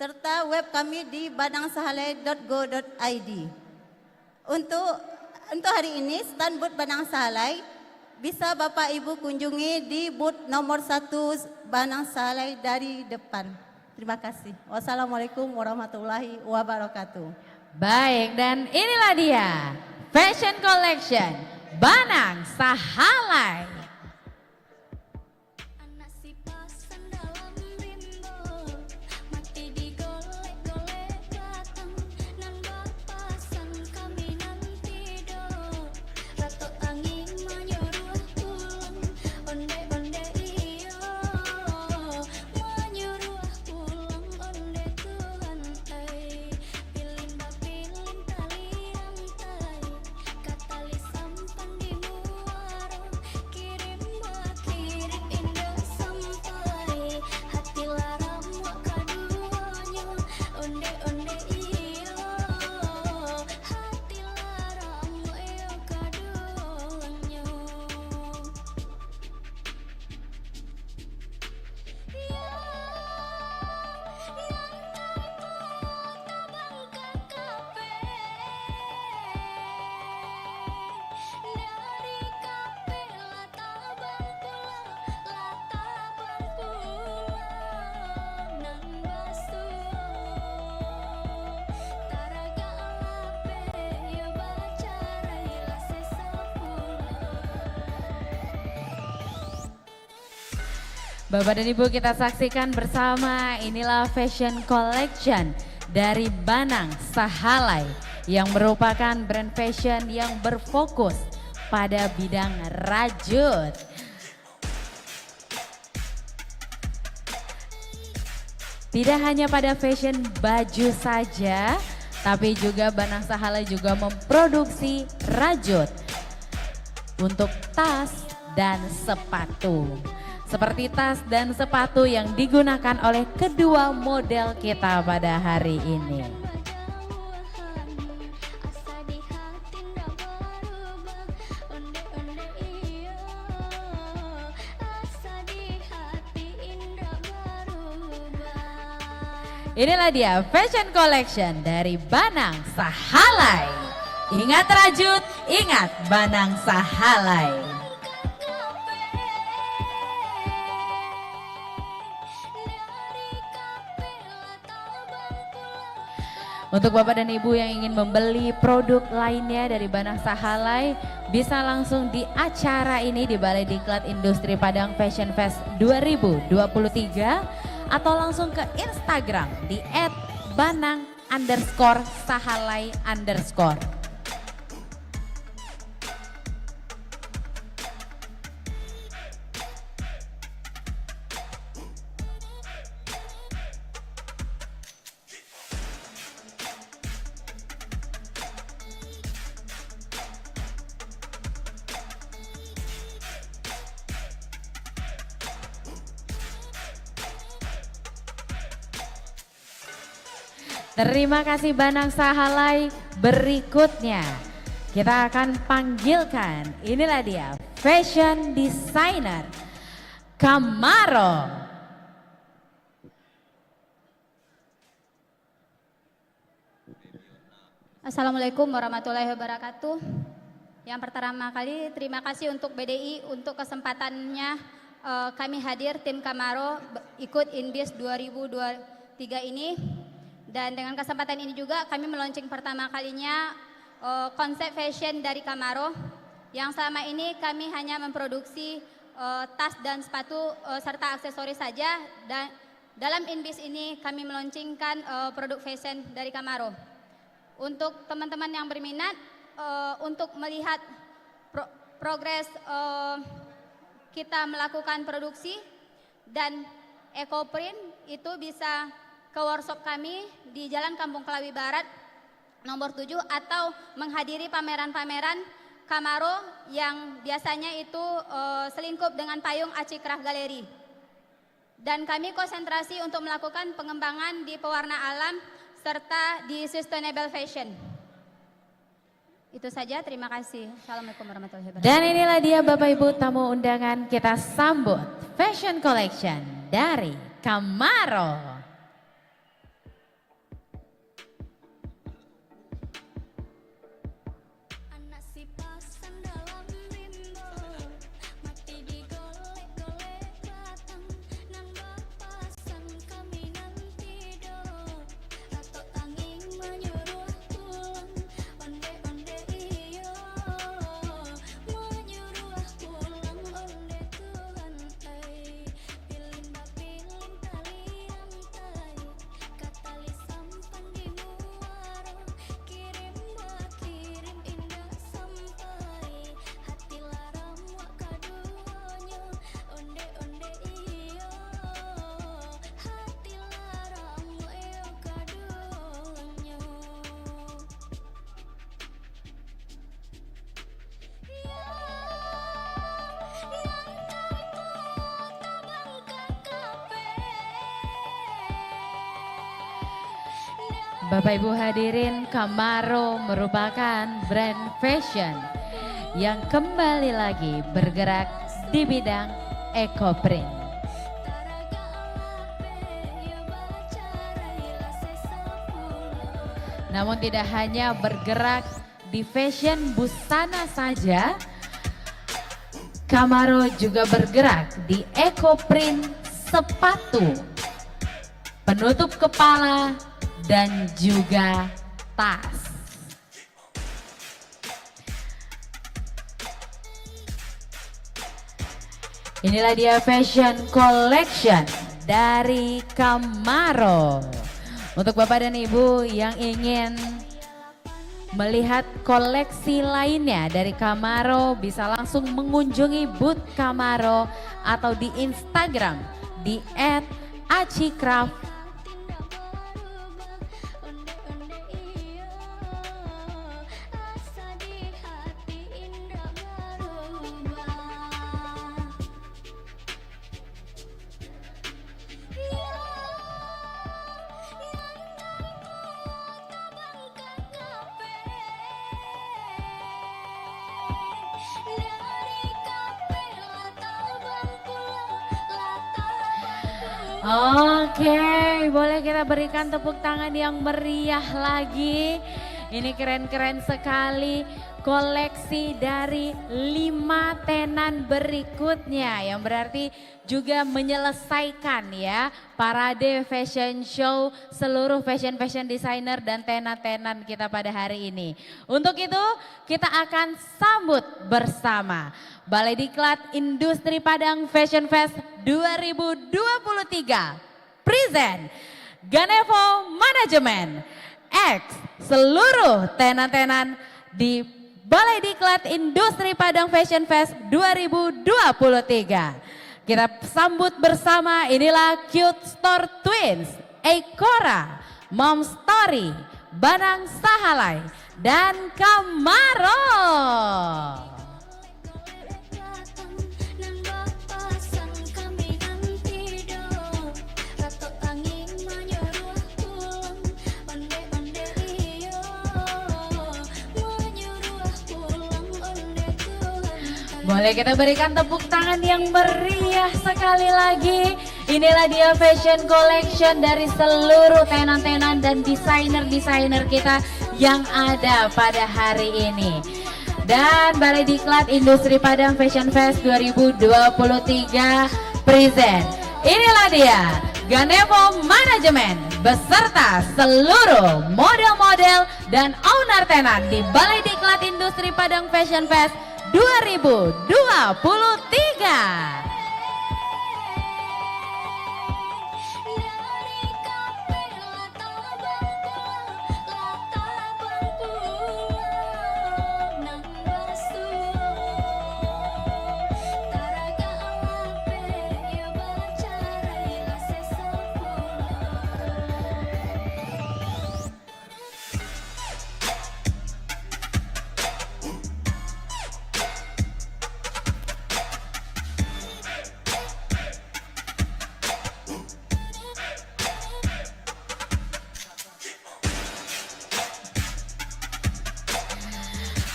Serta web kami di banangsahalai.go.id. Untuk hari ini stand booth Banang Sahalai bisa Bapak Ibu kunjungi di booth nomor 1 Banang Sahalai dari depan. Terima kasih. Wassalamualaikum warahmatullahi wabarakatuh. Baik, dan inilah dia fashion collection Banang Sahalai. Anak si pasang dalam rimbo, mati digolek-golek datang, nan bapasang kami nanti do, ratok angin menyuruh pulang, Bapak dan Ibu, kita saksikan bersama, inilah fashion collection dari Banang Sahalai yang merupakan brand fashion yang berfokus pada bidang rajut. Tidak hanya pada fashion baju saja, tapi juga Banang Sahalai juga memproduksi rajut untuk tas dan sepatu. Seperti tas dan sepatu yang digunakan oleh kedua model kita pada hari ini. Inilah dia fashion collection dari Banang Sahalai. Ingat rajut, ingat Banang Sahalai. Untuk Bapak dan Ibu yang ingin membeli produk lainnya dari Banang Sahalai, bisa langsung di acara ini di Balai Diklat Industri Padang Fashion Fest 2023 atau langsung ke Instagram di @banang_sahalai_. Terima kasih Banang Sahalai. Berikutnya kita akan panggilkan, inilah dia fashion designer Kamaro. Assalamualaikum warahmatullahi wabarakatuh. Yang pertama kali terima kasih untuk BDI untuk kesempatannya kami hadir tim Kamaro ikut Inbis 2023 ini. Dan dengan kesempatan ini juga kami meluncing pertama kalinya konsep fashion dari Kamaro yang selama ini kami hanya memproduksi tas dan sepatu serta aksesoris saja, dan dalam Inbis ini kami meluncurkan produk fashion dari Kamaro. Untuk teman-teman yang berminat untuk melihat progres kita melakukan produksi dan ekoprint itu bisa ke workshop kami di Jalan Kampung Kelawi Barat nomor 7 atau menghadiri pameran-pameran Kamaro yang biasanya itu selingkup dengan payung Acikraf Galeri. Dan kami konsentrasi untuk melakukan pengembangan di pewarna alam serta di sustainable fashion. Itu saja, terima kasih. Assalamualaikum warahmatullahi wabarakatuh. Dan inilah dia Bapak Ibu tamu undangan, kita sambut fashion collection dari Kamaro. Bapak Ibu hadirin, Kamaro merupakan brand fashion yang kembali lagi bergerak di bidang ekoprint. Namun tidak hanya bergerak di fashion busana saja, Kamaro juga bergerak di ekoprint sepatu, penutup kepala, dan juga tas. Inilah dia fashion collection dari Camaro. Untuk Bapak dan Ibu yang ingin melihat koleksi lainnya dari Camaro, bisa langsung mengunjungi booth Camaro atau di Instagram di @acicraft. Oke, boleh kita berikan tepuk tangan yang meriah lagi. Ini keren-keren sekali koleksi dari 5 tenan berikutnya yang berarti juga menyelesaikan ya parade fashion show seluruh fashion designer dan tenan-tenan kita pada hari ini. Untuk itu kita akan sambut bersama Balai Diklat Industri Padang Fashion Fest 2023 present Ganevo Management X seluruh tenan-tenan di Balai Diklat Industri Padang Fashion Fest 2023. Kita sambut bersama, inilah Cute Store Twins, Ekora, Mom Story, Banang Sahalai, dan Camaro. Boleh kita berikan tepuk tangan yang meriah sekali lagi. Inilah dia fashion collection dari seluruh tenan-tenan dan desainer-desainer kita yang ada pada hari ini. Dan Balai Diklat Industri Padang Fashion Fest 2023 present. Inilah dia Ganevo Management beserta seluruh model-model dan owner tenan di Balai Diklat Industri Padang Fashion Fest 2023.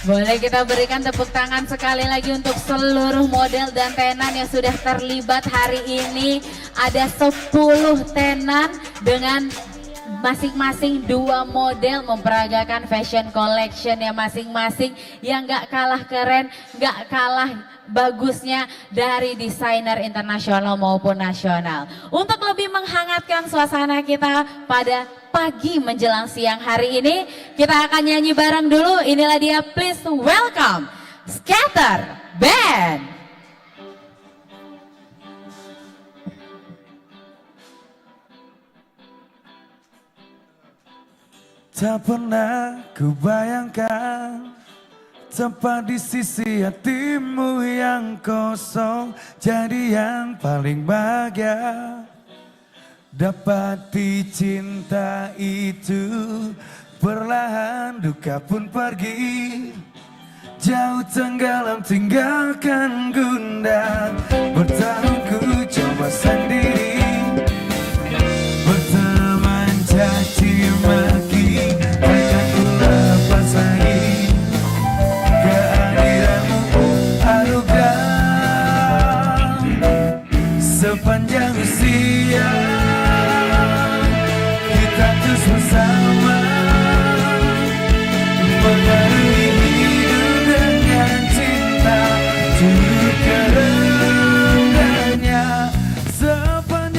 Boleh kita berikan tepuk tangan sekali lagi untuk seluruh model dan tenan yang sudah terlibat hari ini. Ada 10 tenan dengan masing-masing 2 model memperagakan fashion collection yang masing-masing yang gak kalah keren, gak kalah bagusnya dari desainer internasional maupun nasional. Untuk lebih menghangatkan suasana kita pada pagi menjelang siang hari ini, kita akan nyanyi bareng dulu. Inilah dia, please welcome Scatter Band. Tak pernah kubayangkan tempat di sisi hatimu yang kosong jadi yang paling bahagia. Dapati cinta itu perlahan duka pun pergi. Jauh tenggelam tinggalkan gundah. Bertahun ku coba sendiri, berteman caci maki, takkan ku lepas lagi kehadiranmu anugerah. Sepanjang usia kita terus bersama, mengarungi hidup dengan cinta turut kerendahannya. Sepanjang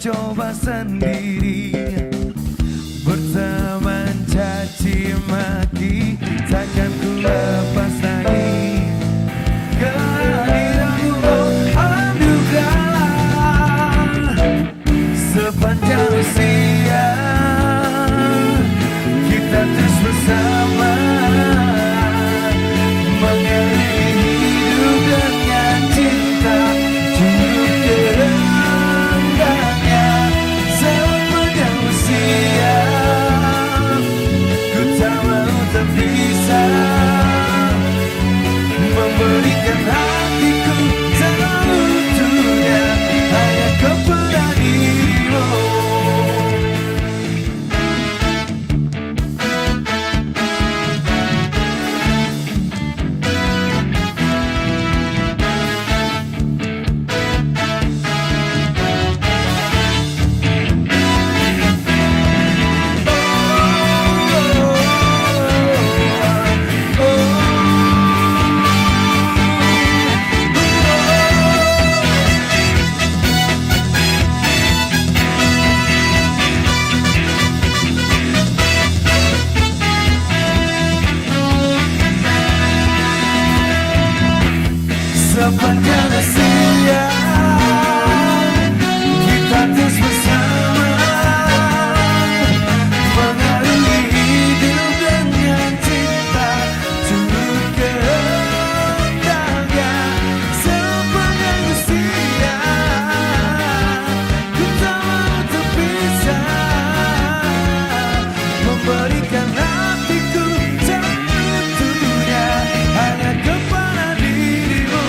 coba sendiri. Berteman caci maki, takkan ku lepas lagi kehadiranmu. Oh anugerah sepanjang usia kita terus bersama, mengiringi hidup dengan cinta, turut kerendahnya sepanjang usia. Ku tak mau terpisah, memberikan hatiku seutuhnya hanya kepada dirimu. Sepanjang usia kita terus bersama, mengarungi hidup dengan cinta, turut kehendaknya sepanjang usia. Ku tak mau terpisah, memberikan hatiku seutuhnya hanya kepada dirimu.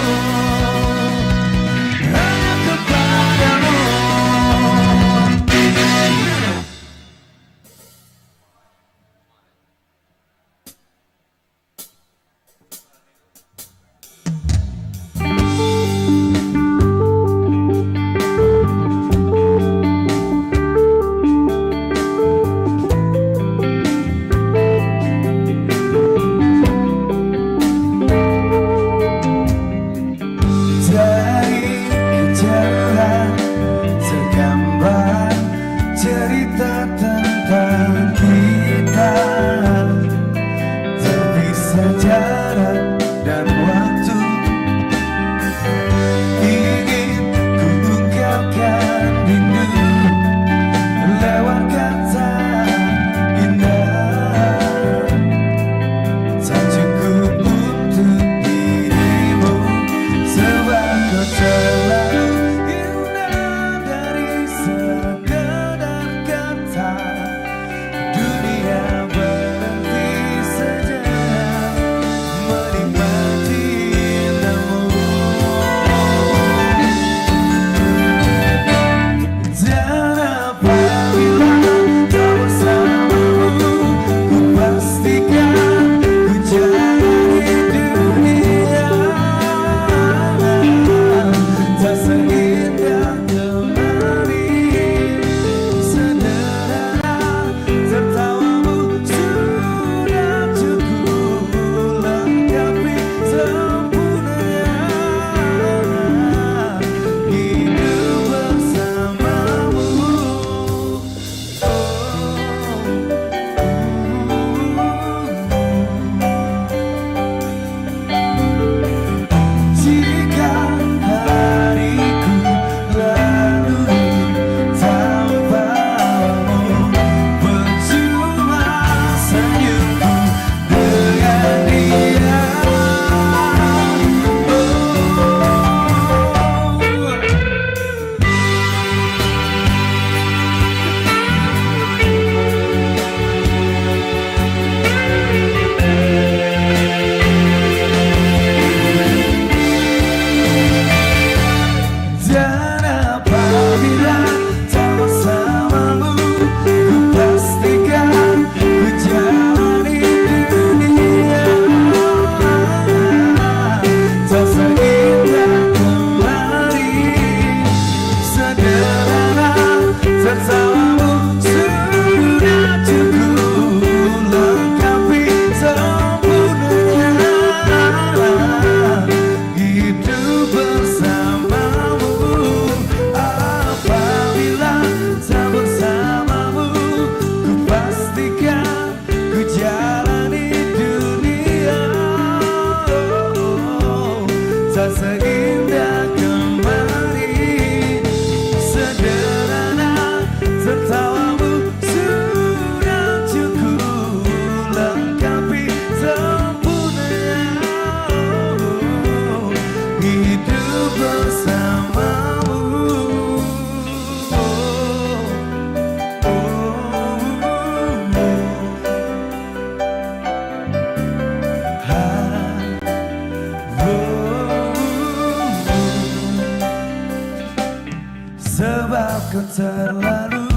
terlalu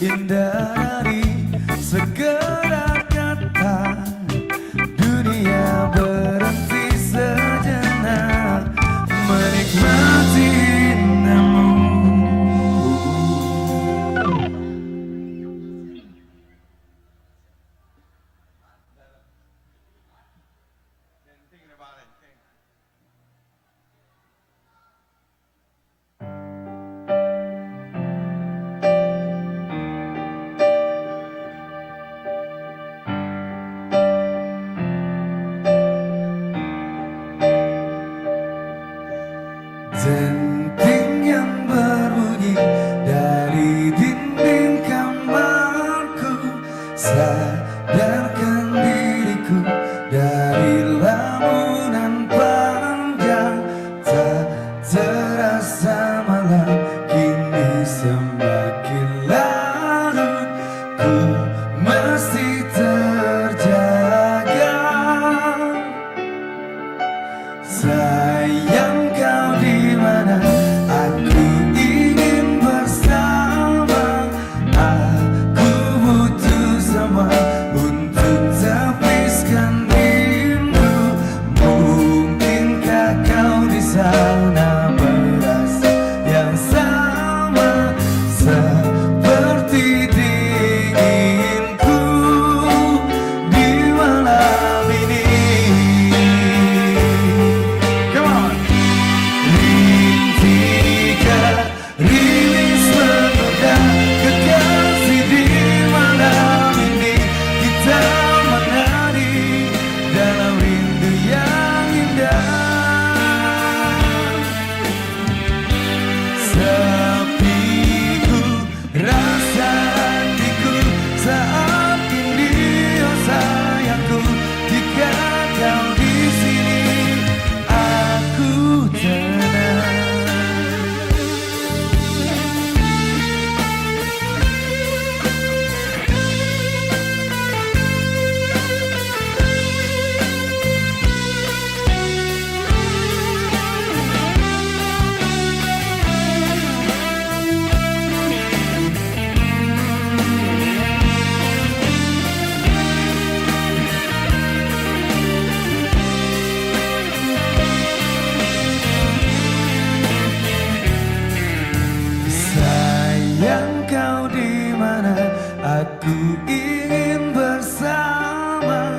indah dari segala kata. Dunia berhenti sejenak menikmati indamu. Denting yang berbunyi dari dinding kamarku, sadarkan diriku dari lamunan panjang. Tak terasa malam kini semakin larut, ku mesti terjaga. Sayang kau di mana? Aku ingin bersama. Aku butuh semua untuk tepiskan rindu. Mungkinkah kau di sana merasa yang sama seperti dinginku di malam ini? Come on. Rintikan rilis menggoda kekasih di malam ini. Kita menari dalam rindu yang indah. Sepiku rasa hatiku saat ini, oh sayangku, jika kau di sini aku tenang. Sayang kau di mana? Aku ingin bersama.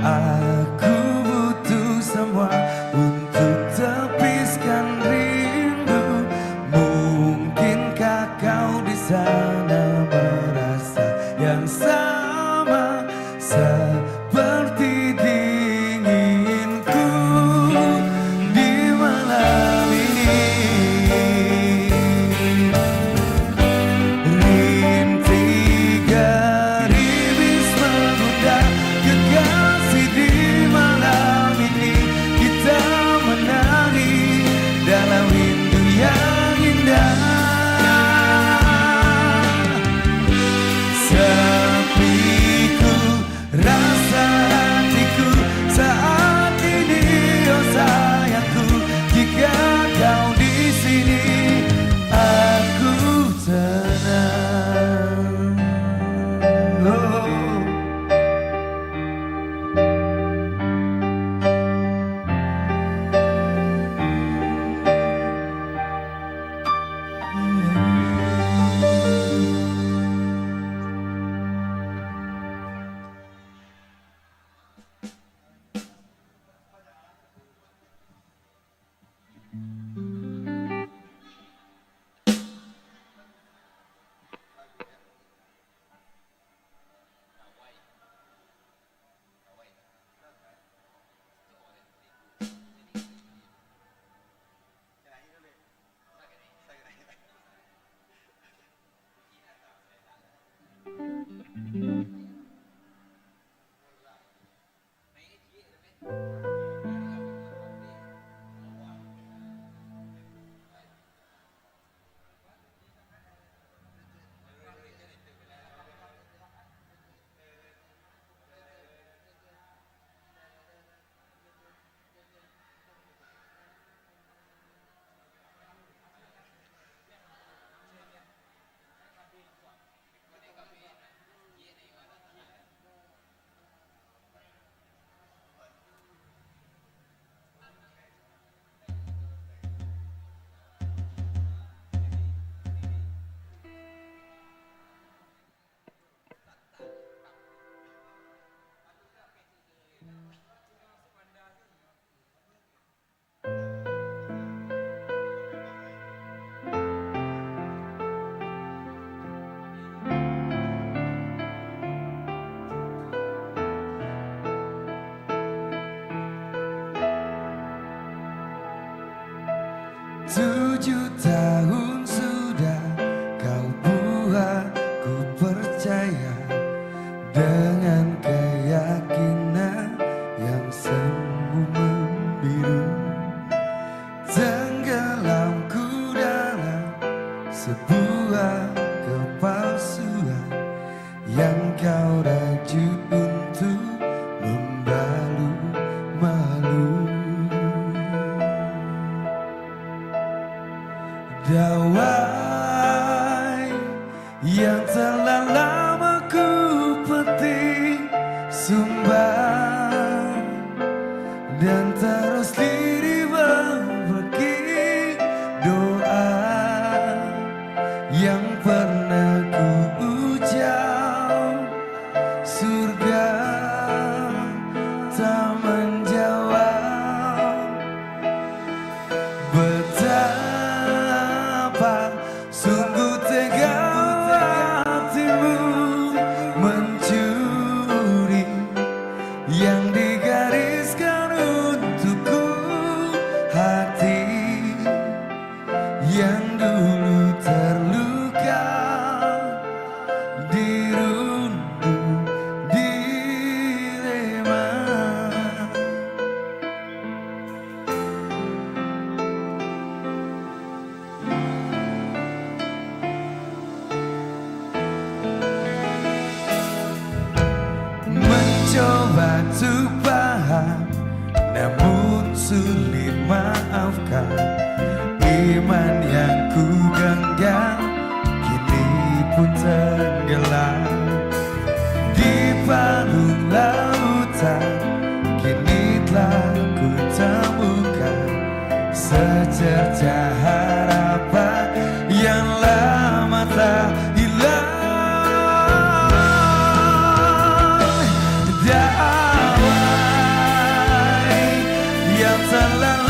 Aku butuh semua untuk tepiskan rindu. Mungkinkah kau di sana merasa yang sama seperti dinginku di malam ini? Rintik gerimis menggoda kekasih di malam ini. Kita menari dalam rindu yang indah. Sepiku rasa hatiku saat ini, oh sayangku, jika kau di sini aku tenang. Oh. 7 tahun sudah kau buatku percaya dengan keyakinan yang semu membiru. Tenggelamku dalam sebuah kepalsuan yang kau rajut untuk membalut malu. Dawai yang telah lama ku petik sumbang dan terus diri berbagi doa yang pernah ku ucap, surga tak menjawab. Betapa sungguh tega hatimu mencuri yang digariskan untukku, hati yang dulu terluka dirundung direma. Mencoba untuk paham, namun sulit maafkan. Iman yang ku genggam kini pun tenggelam di palung lautan. Kini telah ku temukan secercah harapan yang lama tak hilang. Dawai yang telah